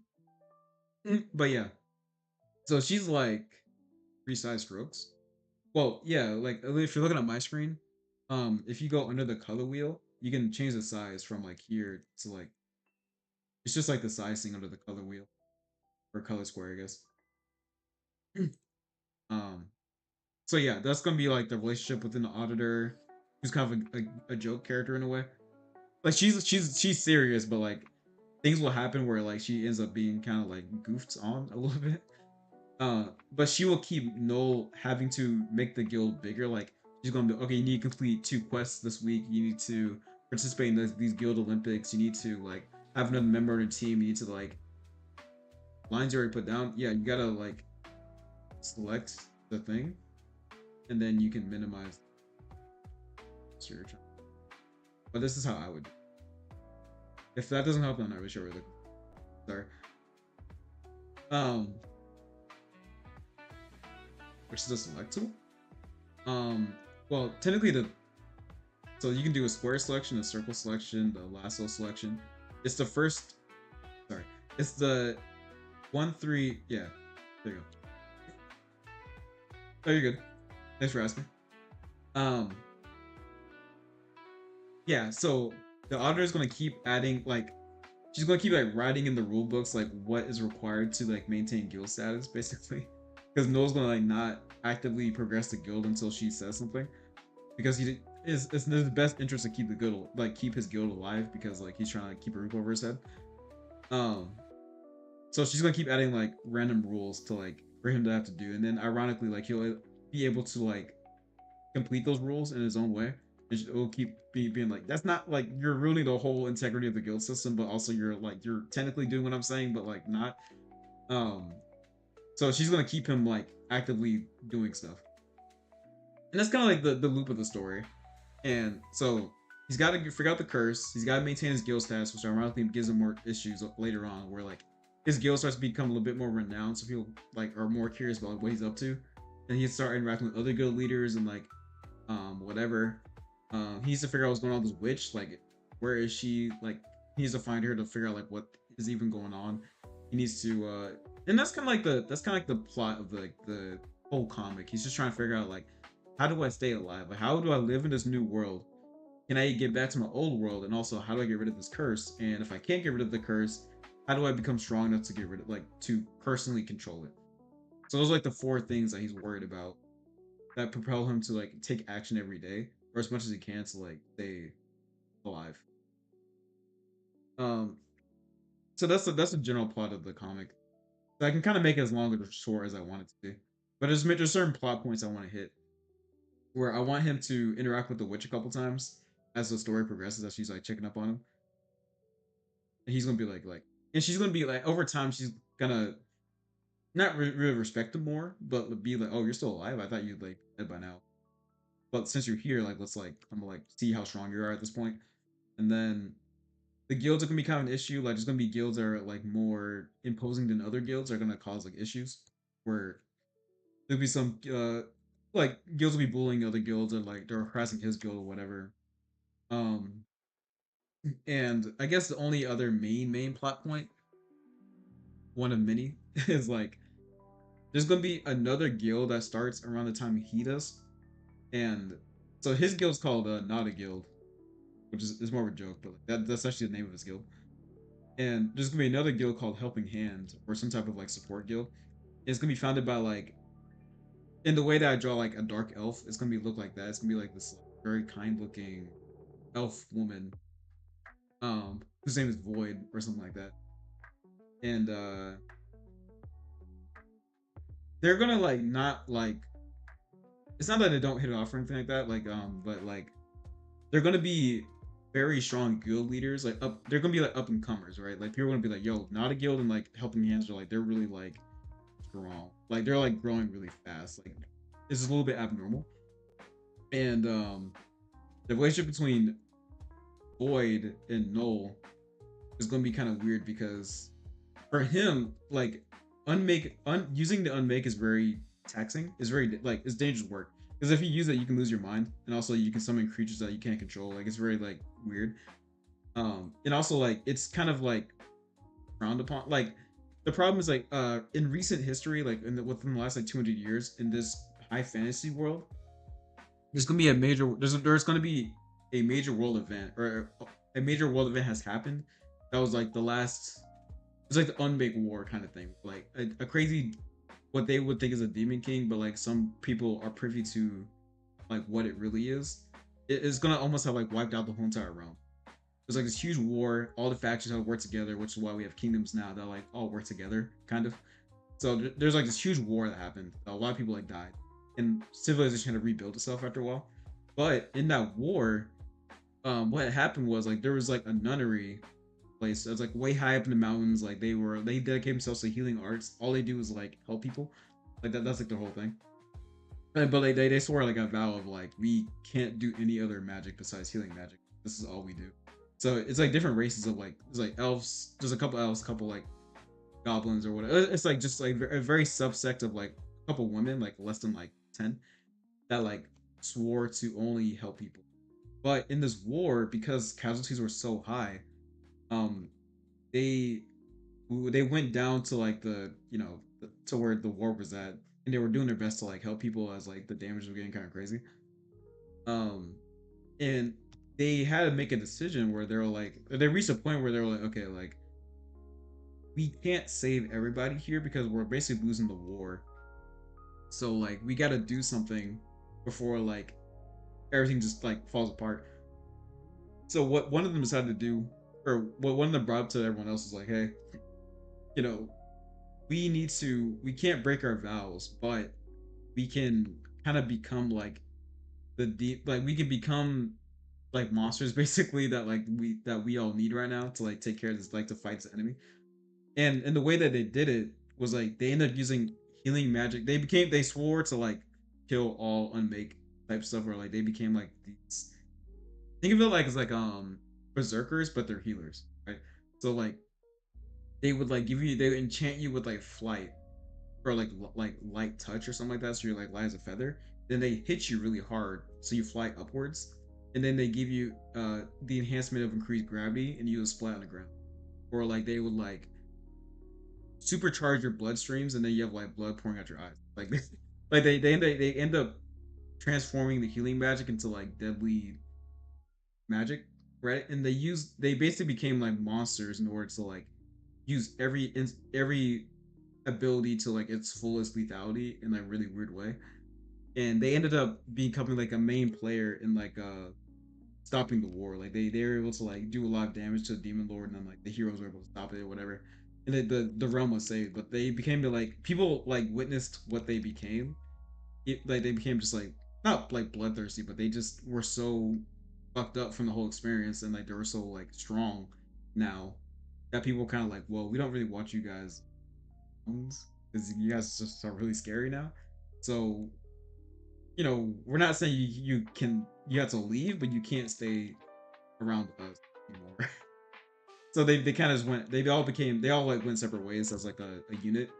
but yeah. So she's like three size strokes. Well, yeah, like if you're looking at my screen, if you go under the color wheel, you can change the size from like here to like it's just like the size thing under the color wheel or color square, I guess. um, so yeah, that's gonna be like the relationship within the auditor, who's kind of a joke character in a way. Like she's serious, but like things will happen where like she ends up being kind of like goofed on a little bit. But she will keep Noel having to make the guild bigger. Like she's gonna be okay. You need to complete 2 quests this week. You need to participate in these guild Olympics. You need to like have another member of the team. You need to like lines you already put down. Yeah, you gotta like select the thing, and then you can minimize search. But this is how I would. If that doesn't help, I'm not really sure. Really. Sorry. Um, which is the select tool. Um, well, technically the so you can do a square selection, a circle selection, the lasso selection. It's the first. Sorry, it's the 1-3. Yeah, there you go. Oh, you're good. Thanks for asking. Um, yeah. So the auditor is gonna keep adding like she's gonna keep like writing in the rule books like what is required to like maintain guild status, basically. Because Noel's gonna like not actively progress the guild until she says something. Because he is it's in his best interest to keep the guild like keep his guild alive because like he's trying to keep a roof over his head. Um, so she's gonna keep adding like random rules to like for him to have to do, and then ironically like he'll be able to like complete those rules in his own way. It will keep being like that's not like you're ruining the whole integrity of the guild system, but also you're technically doing what I'm saying, but like not. Um, so she's gonna keep him like actively doing stuff, and that's kind of like the loop of the story. And so he's got to figure out the curse. He's got to maintain his guild status, which ironically gives him more issues later on, where like his guild starts to become a little bit more renowned, so people like are more curious about what he's up to. And he start interacting with other guild leaders and like whatever. He needs to figure out what's going on with this witch. Like, where is she? Like, he needs to find her to figure out like what is even going on. He needs to, and that's kind of like the plot of the whole comic. He's just trying to figure out like how do I stay alive? Like, how do I live in this new world can I get back to my old world? And also, how do I get rid of this curse? And if I can't get rid of the curse, how do I become strong enough to get rid of, like, to personally control it? So those are like the four things that he's worried about that propel him to like take action every day or as much as he can to like stay alive. Um, so that's the general plot of the comic. So I can kind of make it as long or short as I want it to be, but there's certain plot points I want to hit where I want him to interact with the witch a couple times as the story progresses, as she's like checking up on him, and he's gonna be and she's gonna be like over time she's gonna not really respect him more, but be like, oh, you're still alive. I thought you'd like dead by now, but since you're here, like let's like I'm gonna like see how strong you are at this point, and then the guilds are gonna be kind of an issue. Like there's gonna be guilds that are like more imposing than other guilds are gonna cause like issues where there'll be some like guilds will be bullying other guilds or like they're harassing his guild or whatever. Um and I guess the only other main plot point, one of many, is like there's gonna be another guild that starts around the time he does. And so his guild's called Not a Guild, which is more of a joke, but like, that's actually the name of his guild. And there's gonna be another guild called Helping Hand or some type of like support guild. It's gonna be founded by like in the way that I draw like a dark elf, it's gonna be look like that. It's gonna be like this like, very kind looking elf woman, whose name is Void or something like that. And they're gonna like not like it's not that they don't hit it off or anything like that, like but like they're gonna be very strong guild leaders, like up they're gonna be like up and comers, right? Like people are gonna be like, yo, Not a Guild and like Helping Hands are like they're really like strong. Like they're like growing really fast. Like it's a little bit abnormal. And the relationship between Void and Null is going to be kind of weird because for him, like using the unmake is very taxing. It's very like it's dangerous work because if you use it, you can lose your mind, and also you can summon creatures that you can't control. Like it's very like weird. And also like it's kind of like frowned upon. Like the problem is like in recent history, like within the last like 200 years in this high fantasy world, there's gonna be a major there's gonna be a major world event or a major world event has happened that was like the last it's like the unmake war kind of thing, like a crazy what they would think is a demon king, but like some people are privy to like what it really is. It is gonna almost have like wiped out the whole entire realm. There's like this huge war, all the factions have worked together, which is why we have kingdoms now that like all work together kind of. So there's like this huge war that happened. A lot of people like died, and civilization had to rebuild itself after a while. But in that war, what had happened was like there was like a nunnery place that's like way high up in the mountains. Like they dedicate themselves to healing arts. All they do is like help people. Like that's like their whole thing. But like they swore like a vow of like we can't do any other magic besides healing magic. This is all we do. So it's like different races of like there's like elves. There's a couple elves, a couple like goblins or whatever. It's like just like a very subsect of like a couple women, like less than like 10, that like swore to only help people. But in this war, because casualties were so high, um, they they went down to like the to where the war was at, and they were doing their best to like help people as like the damage was getting kind of crazy. Um, and they had to make a decision where they're like they reached a point where they're like, okay, like we can't save everybody here because we're basically losing the war. So like we got to do something before like everything just like falls apart. So what one of them decided to do, or what one of them brought up to everyone else, is like, hey, you know, we can't break our vows, but we can kind of become like like we can become like monsters basically that we all need right now to like take care of this, like to fight the enemy. And the way that they did it was like they ended up using healing magic. They swore to like kill all unmake type stuff, where like they became like these, think of it like as like berserkers, but they're healers, right? So like they would like they would enchant you with like flight or like light touch or something like that, so you're like light as a feather. Then they hit you really hard, so you fly upwards, and then they give you the enhancement of increased gravity, and you just fly on the ground. Or like they would like supercharge your bloodstreams, and then you have like blood pouring out your eyes. Like like they end up transforming the healing magic into like deadly magic, right? And they basically became like monsters in order to like use every ability to like its fullest lethality in like really weird way. And they ended up becoming like a main player in like stopping the war. Like they were able to like do a lot of damage to the demon lord, and then like the heroes were able to stop it or whatever. And the realm was saved, but they became the like people like witnessed what they became. Like they became just like not like bloodthirsty, but they just were so fucked up from the whole experience, and like they were so like strong now that people kind of like, well, we don't really want you guys because you guys just are really scary now. So we're not saying you have to leave, but you can't stay around us anymore. So they kind of just went. They all like went separate ways as like a unit,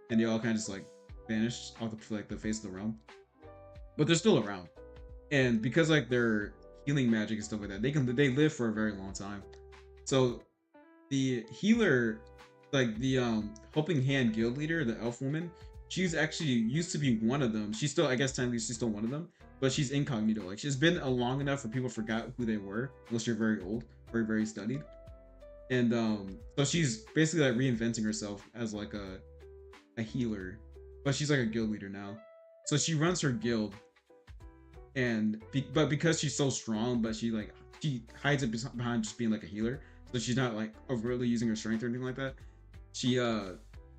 and they all kind of just like vanished off the face of the realm. But they're still around, and because like their healing magic and stuff like that, they live for a very long time. So the healer, like the helping hand guild leader, the elf woman, she's actually used to be one of them. She's still, I guess technically she's still one of them, but she's incognito. Like she's been long enough for people forgot who they were, unless you're very old, very studied. And so she's basically like reinventing herself as like a healer, but she's like a guild leader now. So she runs her guild, but because she's so strong, but she hides it behind just being like a healer, so she's not like overtly using her strength or anything like that. She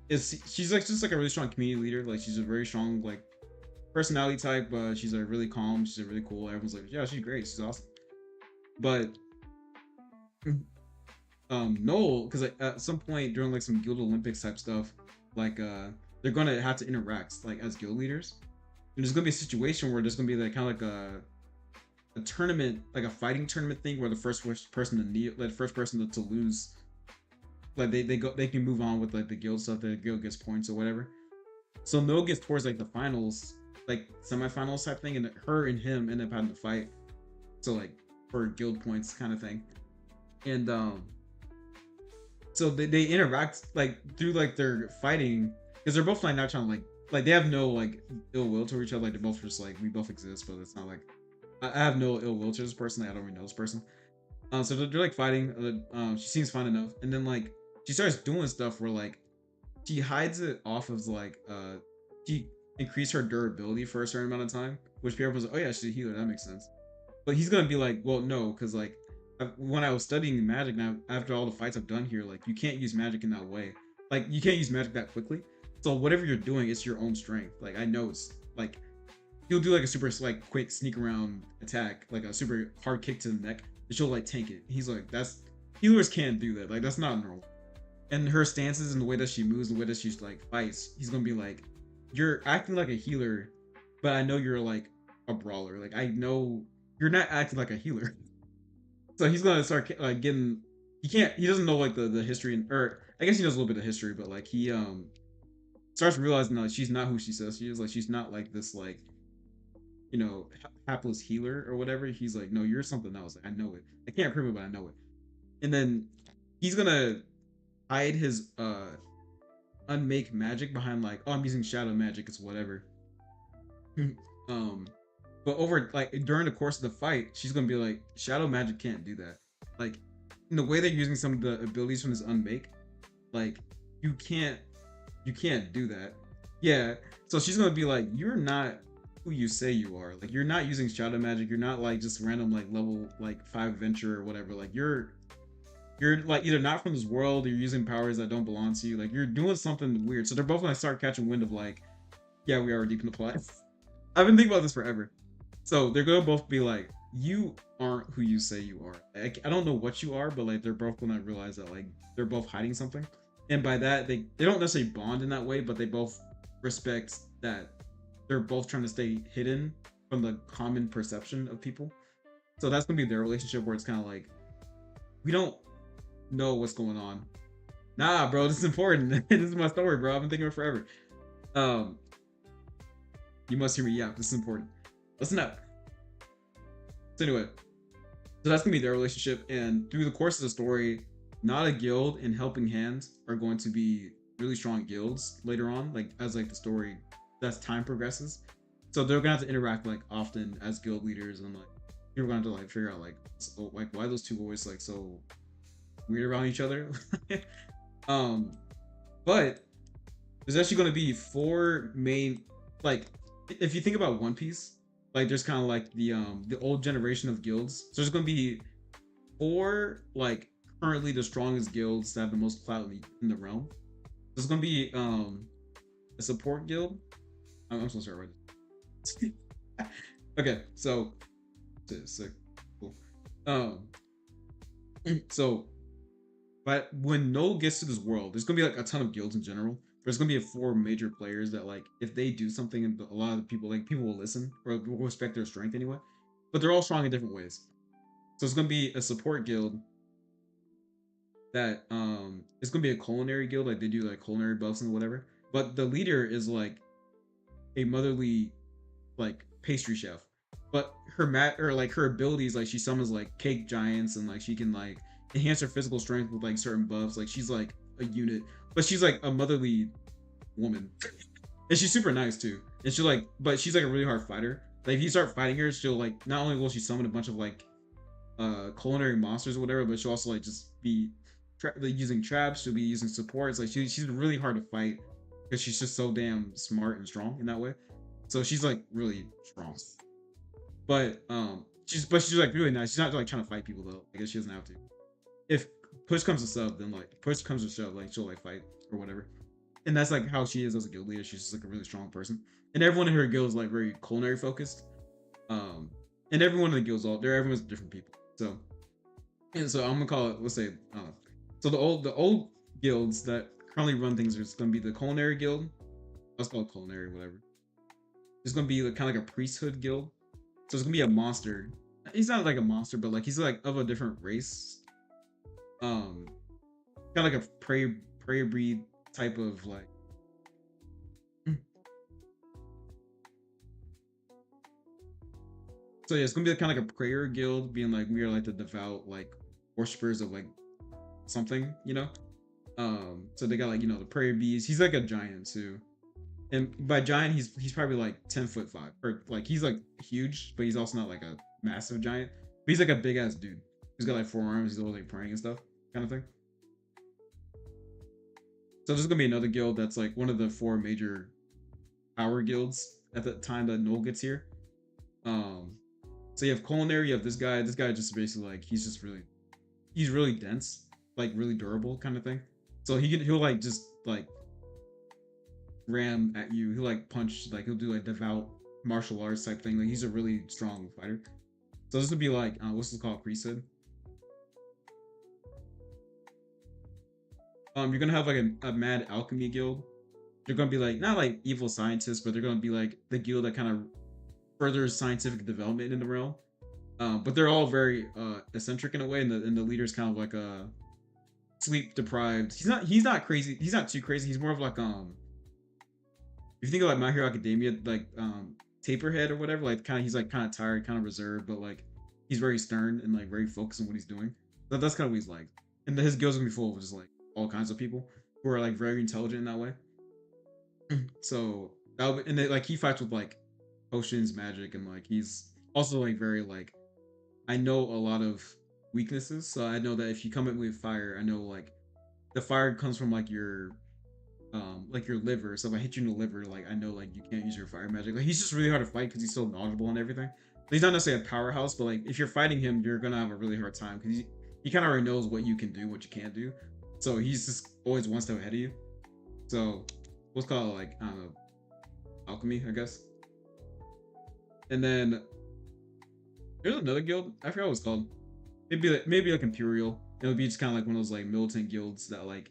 she's like just like a really strong community leader. Like she's a very strong like personality type, but she's like really calm. She's really cool. Everyone's like, yeah, she's great. She's awesome. But Noel, because like, at some point during like some guild Olympics type stuff, like they're gonna have to interact like as guild leaders, and there's gonna be a situation where there's gonna be like kind of like a tournament, like a fighting tournament thing, where the first person to kneel, like first person to lose, like they can move on with like the guild stuff. The guild gets points or whatever. So Noel gets towards like the finals, like semifinals type thing, and her and him end up having to fight. So like for guild points kind of thing, and so they interact like through like their fighting, because they're both like not trying to like they have no like ill will to each other. Like they're both just like, we both exist, but it's not like I have no ill will to this person. Like, I don't really know this person. So they're like fighting. She seems fine enough, and then like she starts doing stuff where like she hides it off of like she increased her durability for a certain amount of time, which people was like, oh yeah, she's a healer, that makes sense. But he's gonna be like, well, no, because like when I was studying magic, now after all the fights I've done here, like you can't use magic in that way. Like you can't use magic that quickly. So whatever you're doing, it's your own strength. Like I know it's like you'll do like a super like quick sneak around attack, like a super hard kick to the neck, and she'll like tank it. He's like, that's healers can't do that. Like that's not normal. And her stances and the way that she moves, the way that she's like fights, he's gonna be like, you're acting like a healer, but I know you're like a brawler. Like I know you're not acting like a healer. So he's gonna start like getting. He doesn't know like the history, or I guess he knows a little bit of history, but like he starts realizing that like, she's not who she says she is. Like she's not like this like hapless healer or whatever. He's like, no, you're something else. Like, I know it. I can't prove it, but I know it. And then he's gonna hide his unmake magic behind like, oh, I'm using shadow magic. It's whatever. um, but over like during the course of the fight, she's gonna be like, shadow magic can't do that. Like in the way they're using some of the abilities from this unmake, like you can't do that. Yeah. So she's gonna be like, you're not who you say you are. Like you're not using shadow magic. You're not like just random like level like 5 adventure or whatever. Like you're like either not from this world or you're using powers that don't belong to you. Like you're doing something weird. So they're both gonna start catching wind of like, yeah, we are deep in the plot. I've been thinking about this forever. So they're gonna both be like, you aren't who you say you are. I don't know what you are, but like they're both gonna realize that like they're both hiding something. And by that they don't necessarily bond in that way, but they both respect that they're both trying to stay hidden from the common perception of people. So that's gonna be their relationship, where it's kind of like, we don't know what's going on. Nah, bro, this is important. This is my story, bro. I've been thinking of it forever. Um, you must hear me. Yeah, this is important. Listen up. So anyway, so that's gonna be their relationship, and through the course of the story, Not a Guild and Helping Hand are going to be really strong guilds later on, like as like the story, as time progresses. So they're gonna have to interact like often as guild leaders, and like People are going to like figure out like like why those two always like so weird around each other. um, but there's actually going to be four main like if you think about One Piece, like there's kind of like the old generation of guilds. So there's going to be four like currently the strongest guilds that have the most clout in the realm. There's going to be a support guild. I'm so sorry. Okay, so sick, cool. Um, so but when No gets to this world, there's gonna be like a ton of guilds in general. There's gonna be four major players that like if they do something, and a lot of the people like people will listen or will respect their strength anyway. But they're all strong in different ways. So it's gonna be a support guild that it's gonna be a culinary guild, like they do like culinary buffs and whatever. But the leader is like a motherly like pastry chef. But her mat or like her abilities, like she summons like cake giants and like she can like enhance her physical strength with like certain buffs. Like she's like a unit, but she's like a motherly woman, and she's super nice too. And she like, but she's like a really hard fighter. Like if you start fighting her, she'll like not only will she summon a bunch of like culinary monsters or whatever, but she'll also like just be like, using traps. She'll be using supports. Like she's really hard to fight because she's just so damn smart and strong in that way. So she's like really strong. But she's like really nice. She's not like trying to fight people though. I guess she doesn't have to. If push comes to shove, then like push comes to shove, like she'll like fight or whatever. And that's like how she is as a guild leader. She's just like a really strong person. And everyone in her guild is like very culinary focused. And everyone in the guilds all everyone's different people. So and so I'm gonna call it, let's say so the old guilds that currently run things is gonna be the culinary guild. Let's call it culinary, whatever. There's gonna be like kind of like a priesthood guild. So it's gonna be a monster. He's not like a monster, but like he's like of a different race. Um, kind of like a prey breed type of like. So yeah, it's gonna be kind of like a prayer guild, being like we are like the devout like worshippers of like something, you know. So they got like the prayer bees. He's like a giant too, and by giant he's probably like 10'5" or like he's like huge, but he's also not like a massive giant. But he's like a big ass dude. He's got like 4 arms. He's always like praying and stuff, kind of thing. So there's gonna be another guild that's like one of the four major power guilds at the time that Noel gets here. Um, so you have culinary. You have this guy. This guy just basically like he's really dense, like really durable kind of thing. So he'll like just like ram at you. He'll like punch, like he'll do like devout martial arts type thing. Like he's a really strong fighter. So this would be like what's this called, priesthood. You're gonna have like a mad alchemy guild. They're gonna be like not like evil scientists, but they're gonna be like the guild that kind of furthers scientific development in the realm. But they're all very eccentric in a way, and the leader's kind of like a sleep deprived. He's not crazy. He's not too crazy. He's more of like if you think of like My Hero Academia, like Taperhead or whatever, like he's like kind of tired, kind of reserved, but like he's very stern and like very focused on what he's doing. That's kind of what he's like. And his guild's gonna be full of just like all kinds of people who are like very intelligent in that way. So and like he fights with like potions, magic, and like he's also like very like I know a lot of weaknesses, so I know that if you come at me with fire, I know like the fire comes from like your liver. So if I hit you in the liver, like I know like you can't use your fire magic. Like he's just really hard to fight because he's so knowledgeable and everything. But he's not necessarily a powerhouse, but like if you're fighting him, you're gonna have a really hard time because he kind of already knows what you can do, what you can't do. So he's just always one step ahead of you. So what's called like I don't know, alchemy, I guess. And then there's another guild. I forgot what it's called. Maybe like Imperial. It'll be just kind of like one of those like militant guilds that like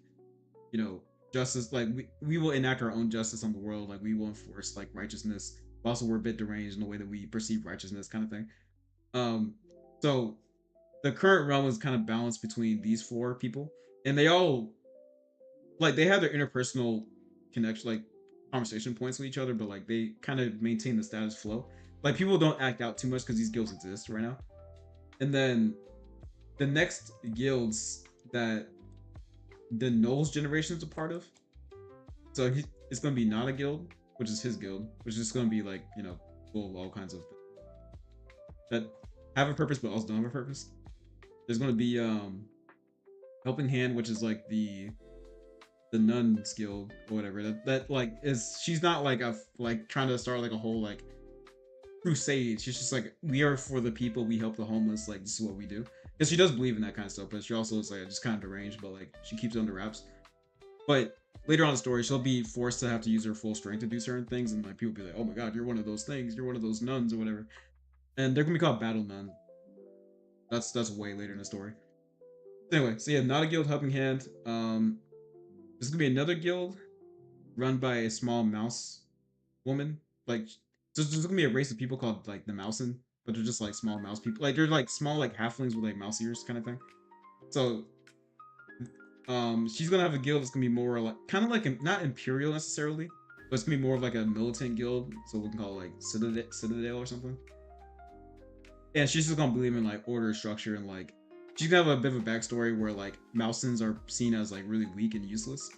justice, like we will enact our own justice on the world, like we will enforce like righteousness, but also we're a bit deranged in the way that we perceive righteousness, kind of thing. um so the current realm is kind of balanced between these four people, and they all like they have their interpersonal connection, like conversation points with each other, but like they kind of maintain the status flow. Like people don't act out too much because these guilds exist right now. And then the next guilds that the Knowles generation is a part of. So it's going to be not a guild, which is his guild, which is going to be like full of all kinds of that have a purpose but also don't have a purpose. There's gonna be helping hand, which is like the nun skill or whatever. That like is she's not like a like trying to start like a whole like crusade. She's just like, we are for the people, we help the homeless, like this is what we do. Because she does believe in that kind of stuff, but she also is like just kind of deranged, but like she keeps it under wraps. But later on in the story, she'll be forced to have to use her full strength to do certain things, and like people be like, "Oh my god, you're one of those things. You're one of those nuns or whatever." And they're gonna be called battle nuns. That's way later in the story. Anyway, so yeah, not a guild helping hand. There's gonna be another guild run by a small mouse woman. Like, there's gonna be a race of people called like the Mousen, but they're just like small mouse people. Like they're like small like halflings with like mouse ears kind of thing. So she's gonna have a guild that's gonna be more like kind of like not imperial necessarily, but it's gonna be more of like a militant guild, so we can call it like citadel or something. And she's just gonna believe in like order, structure, and like she's gonna have a bit of a backstory where like Mousens are seen as like really weak and useless,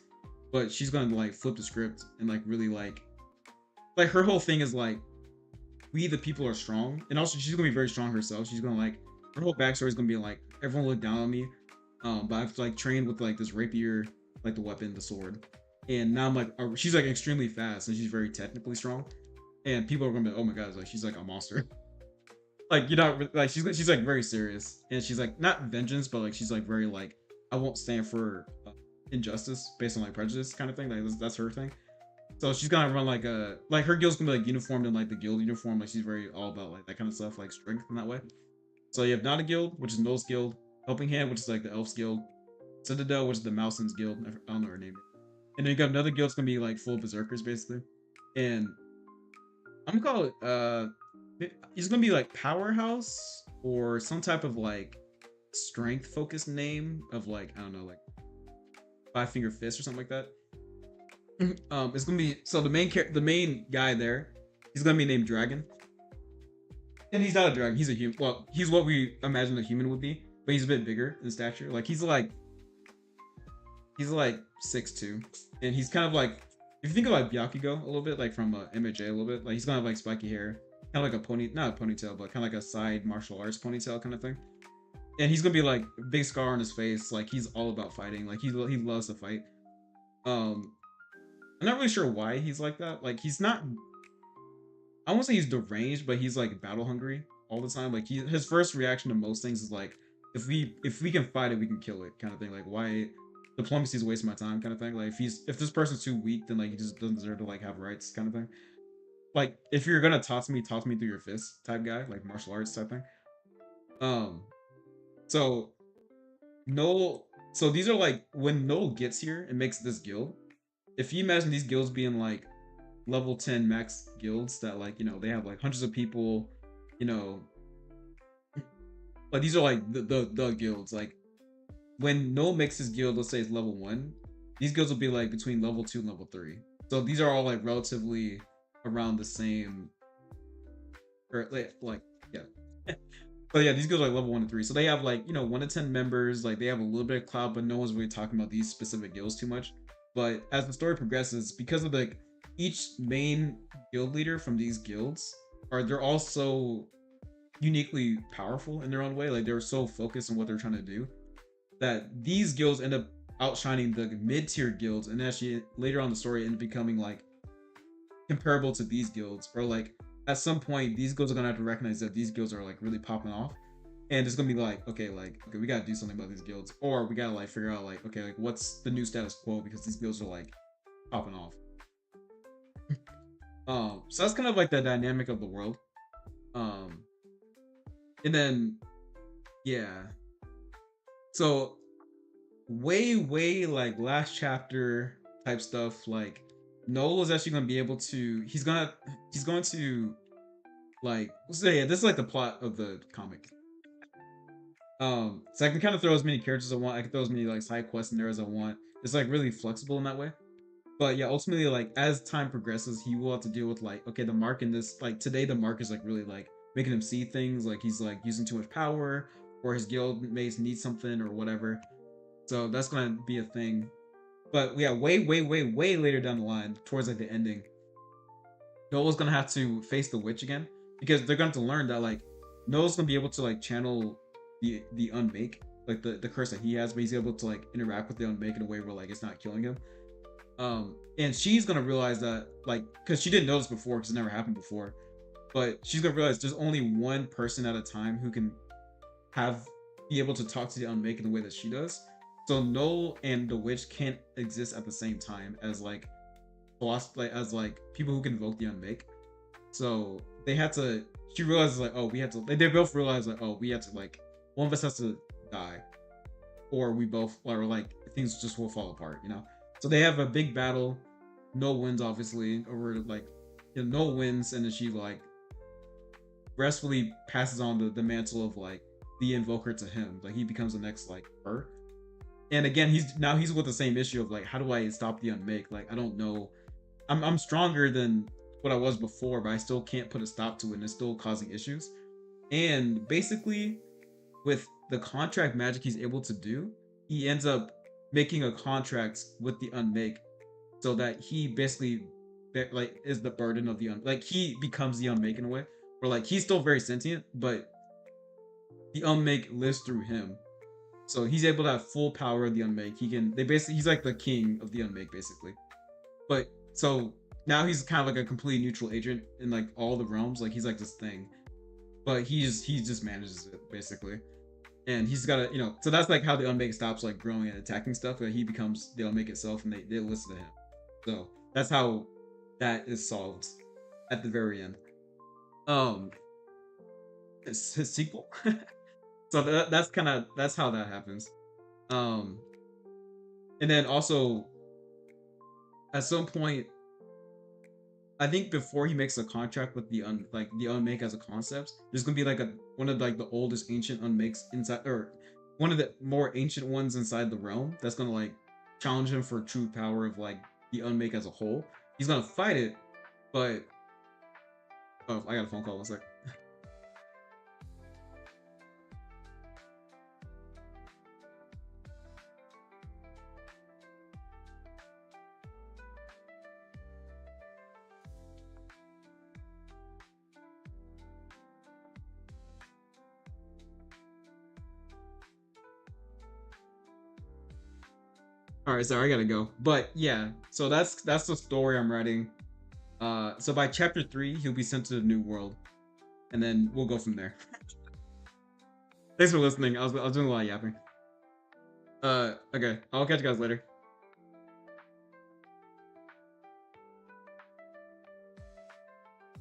but she's gonna like flip the script and like really like her whole thing is like we the people are strong, and also she's gonna be very strong herself. She's gonna like her whole backstory is gonna be like everyone look down on me, but I've like trained with like this rapier, like the weapon, the sword, and now I'm like she's like extremely fast and she's very technically strong, and people are gonna be oh my god, like she's like a monster. Like you're not like she's like very serious, and she's like not vengeance, but like she's like very like I won't stand for injustice based on like prejudice kind of thing. Like that's her thing. So she's gonna run like a like her guild's gonna be like uniformed in like the guild uniform. Like she's very all about like that kind of stuff, like strength in that way. So you have not a guild, which is Noel's guild, helping hand, which is like the elf's guild, Citadel, which is the Mousen's guild. I don't know her name. And then you got another guild that's gonna be like full of berserkers basically. And I'm gonna call it it's gonna be like powerhouse or some type of like strength focused name of like I don't know like five finger fist or something like that. It's gonna be so the main guy there, he's gonna be named Dragon, and he's not a dragon. He's a human. Well, he's what we imagine a human would be, but he's a bit bigger in stature. Like he's like 6'2", and he's kind of like if you think of like Byakugo a little bit, like from MJ a little bit, like he's gonna have like spiky hair, kind of like a not a ponytail, but kind of like a side martial arts ponytail kind of thing. And he's gonna be like a big scar on his face, like he's all about fighting, like he loves to fight. I'm not really sure why he's like that. Like he's not. I won't say he's deranged, but he's like battle hungry all the time. Like his first reaction to most things is like, if we can fight it, we can kill it, kind of thing. Like why diplomacy is wasting my time, kind of thing. Like if this person's too weak, then like he just doesn't deserve to like have rights, kind of thing. Like if you're gonna toss me through your fist, type guy, like martial arts type thing. So Noel. So these are like when Noel gets here and makes this guild. If you imagine these guilds being like level 10 max guilds that like, you know, they have like hundreds of people, you know, like these are like the guilds. Like when Noel makes his guild, let's say it's level 1, these guilds will be like between level 2 and level 3. So these are all like relatively around the same, or like yeah. But yeah, these guilds are like level 1 to 3. So they have like, you know, 1 to 10 members, like they have a little bit of clout, but no one's really talking about these specific guilds too much. But as the story progresses, because of like each main guild leader from these guilds they're all so uniquely powerful in their own way. Like they're so focused on what they're trying to do that these guilds end up outshining the mid-tier guilds, and actually later on in the story end up becoming like comparable to these guilds, or like at some point these guilds are gonna have to recognize that these guilds are like really popping off, and it's gonna be like okay, we gotta do something about these guilds, or we gotta like figure out like okay, like what's the new status quo because these guilds are like popping off. So that's kind of like the dynamic of the world. And then yeah, so way like last chapter type stuff, like Noel is actually gonna be able to he's going to like so yeah, this is like the plot of the comic. So I can kind of throw as many characters as I want, I can throw as many like side quests in there as I want. It's like really flexible in that way. But yeah, ultimately, like as time progresses, he will have to deal with like, okay, the mark in this, like today, the mark is like really like making him see things, like he's like using too much power, or his guild mates need something or whatever. So that's gonna be a thing. But yeah, way later down the line, towards like the ending, Noel's gonna have to face the witch again because they're going to learn that like Noah's gonna be able to like channel the unmake, like the curse that he has, but he's able to like interact with the unmake in a way where like it's not killing him. And she's gonna realize that like because she didn't notice before because it never happened before, but she's gonna realize there's only one person at a time who can have be able to talk to the unmake in the way that she does. So Noel and the witch can't exist at the same time as like philosophy, as like people who can invoke the unmake. So they had to. She realizes like, oh, we have to. Like, they both realize like, oh, we have to like, one of us has to die, or we both, or like things just will fall apart, you know. So they have a big battle. No wins, obviously, over like, no wins, and then she like restfully passes on the mantle of like the invoker to him. Like he becomes the next like her. And again, he's with the same issue of like, how do I stop the unmake? Like I don't know. I'm stronger than what I was before, but I still can't put a stop to it, and it's still causing issues. And basically, with the contract magic he's able to do, he ends up making a contract with the unmake, so that he basically like is the burden of the like he becomes the unmake in a way, where like he's still very sentient, but the unmake lives through him. So he's able to have full power of the unmake. He's like the king of the unmake basically. But so now he's kind of like a completely neutral agent in like all the realms. Like he's like this thing, but he just manages it basically. And he's got to, so that's like how the unmake stops like growing and attacking stuff. But he becomes the unmake itself, and they listen to him. So that's how that is solved at the very end. Um, it's his sequel. So that's how that happens. Um, and then also at some point, I think before he makes a contract with the unmake as a concept, there's gonna be like one of like the oldest ancient unmakes inside, or one of the more ancient ones inside the realm that's gonna like challenge him for true power of like the unmake as a whole. He's gonna fight it, but oh, I got a phone call. One sec. All right, sorry, I gotta go. But yeah, so that's the story I'm writing. So by chapter 3, he'll be sent to the new world, and then we'll go from there. Thanks for listening. I was doing a lot of yapping. Okay, I'll catch you guys later.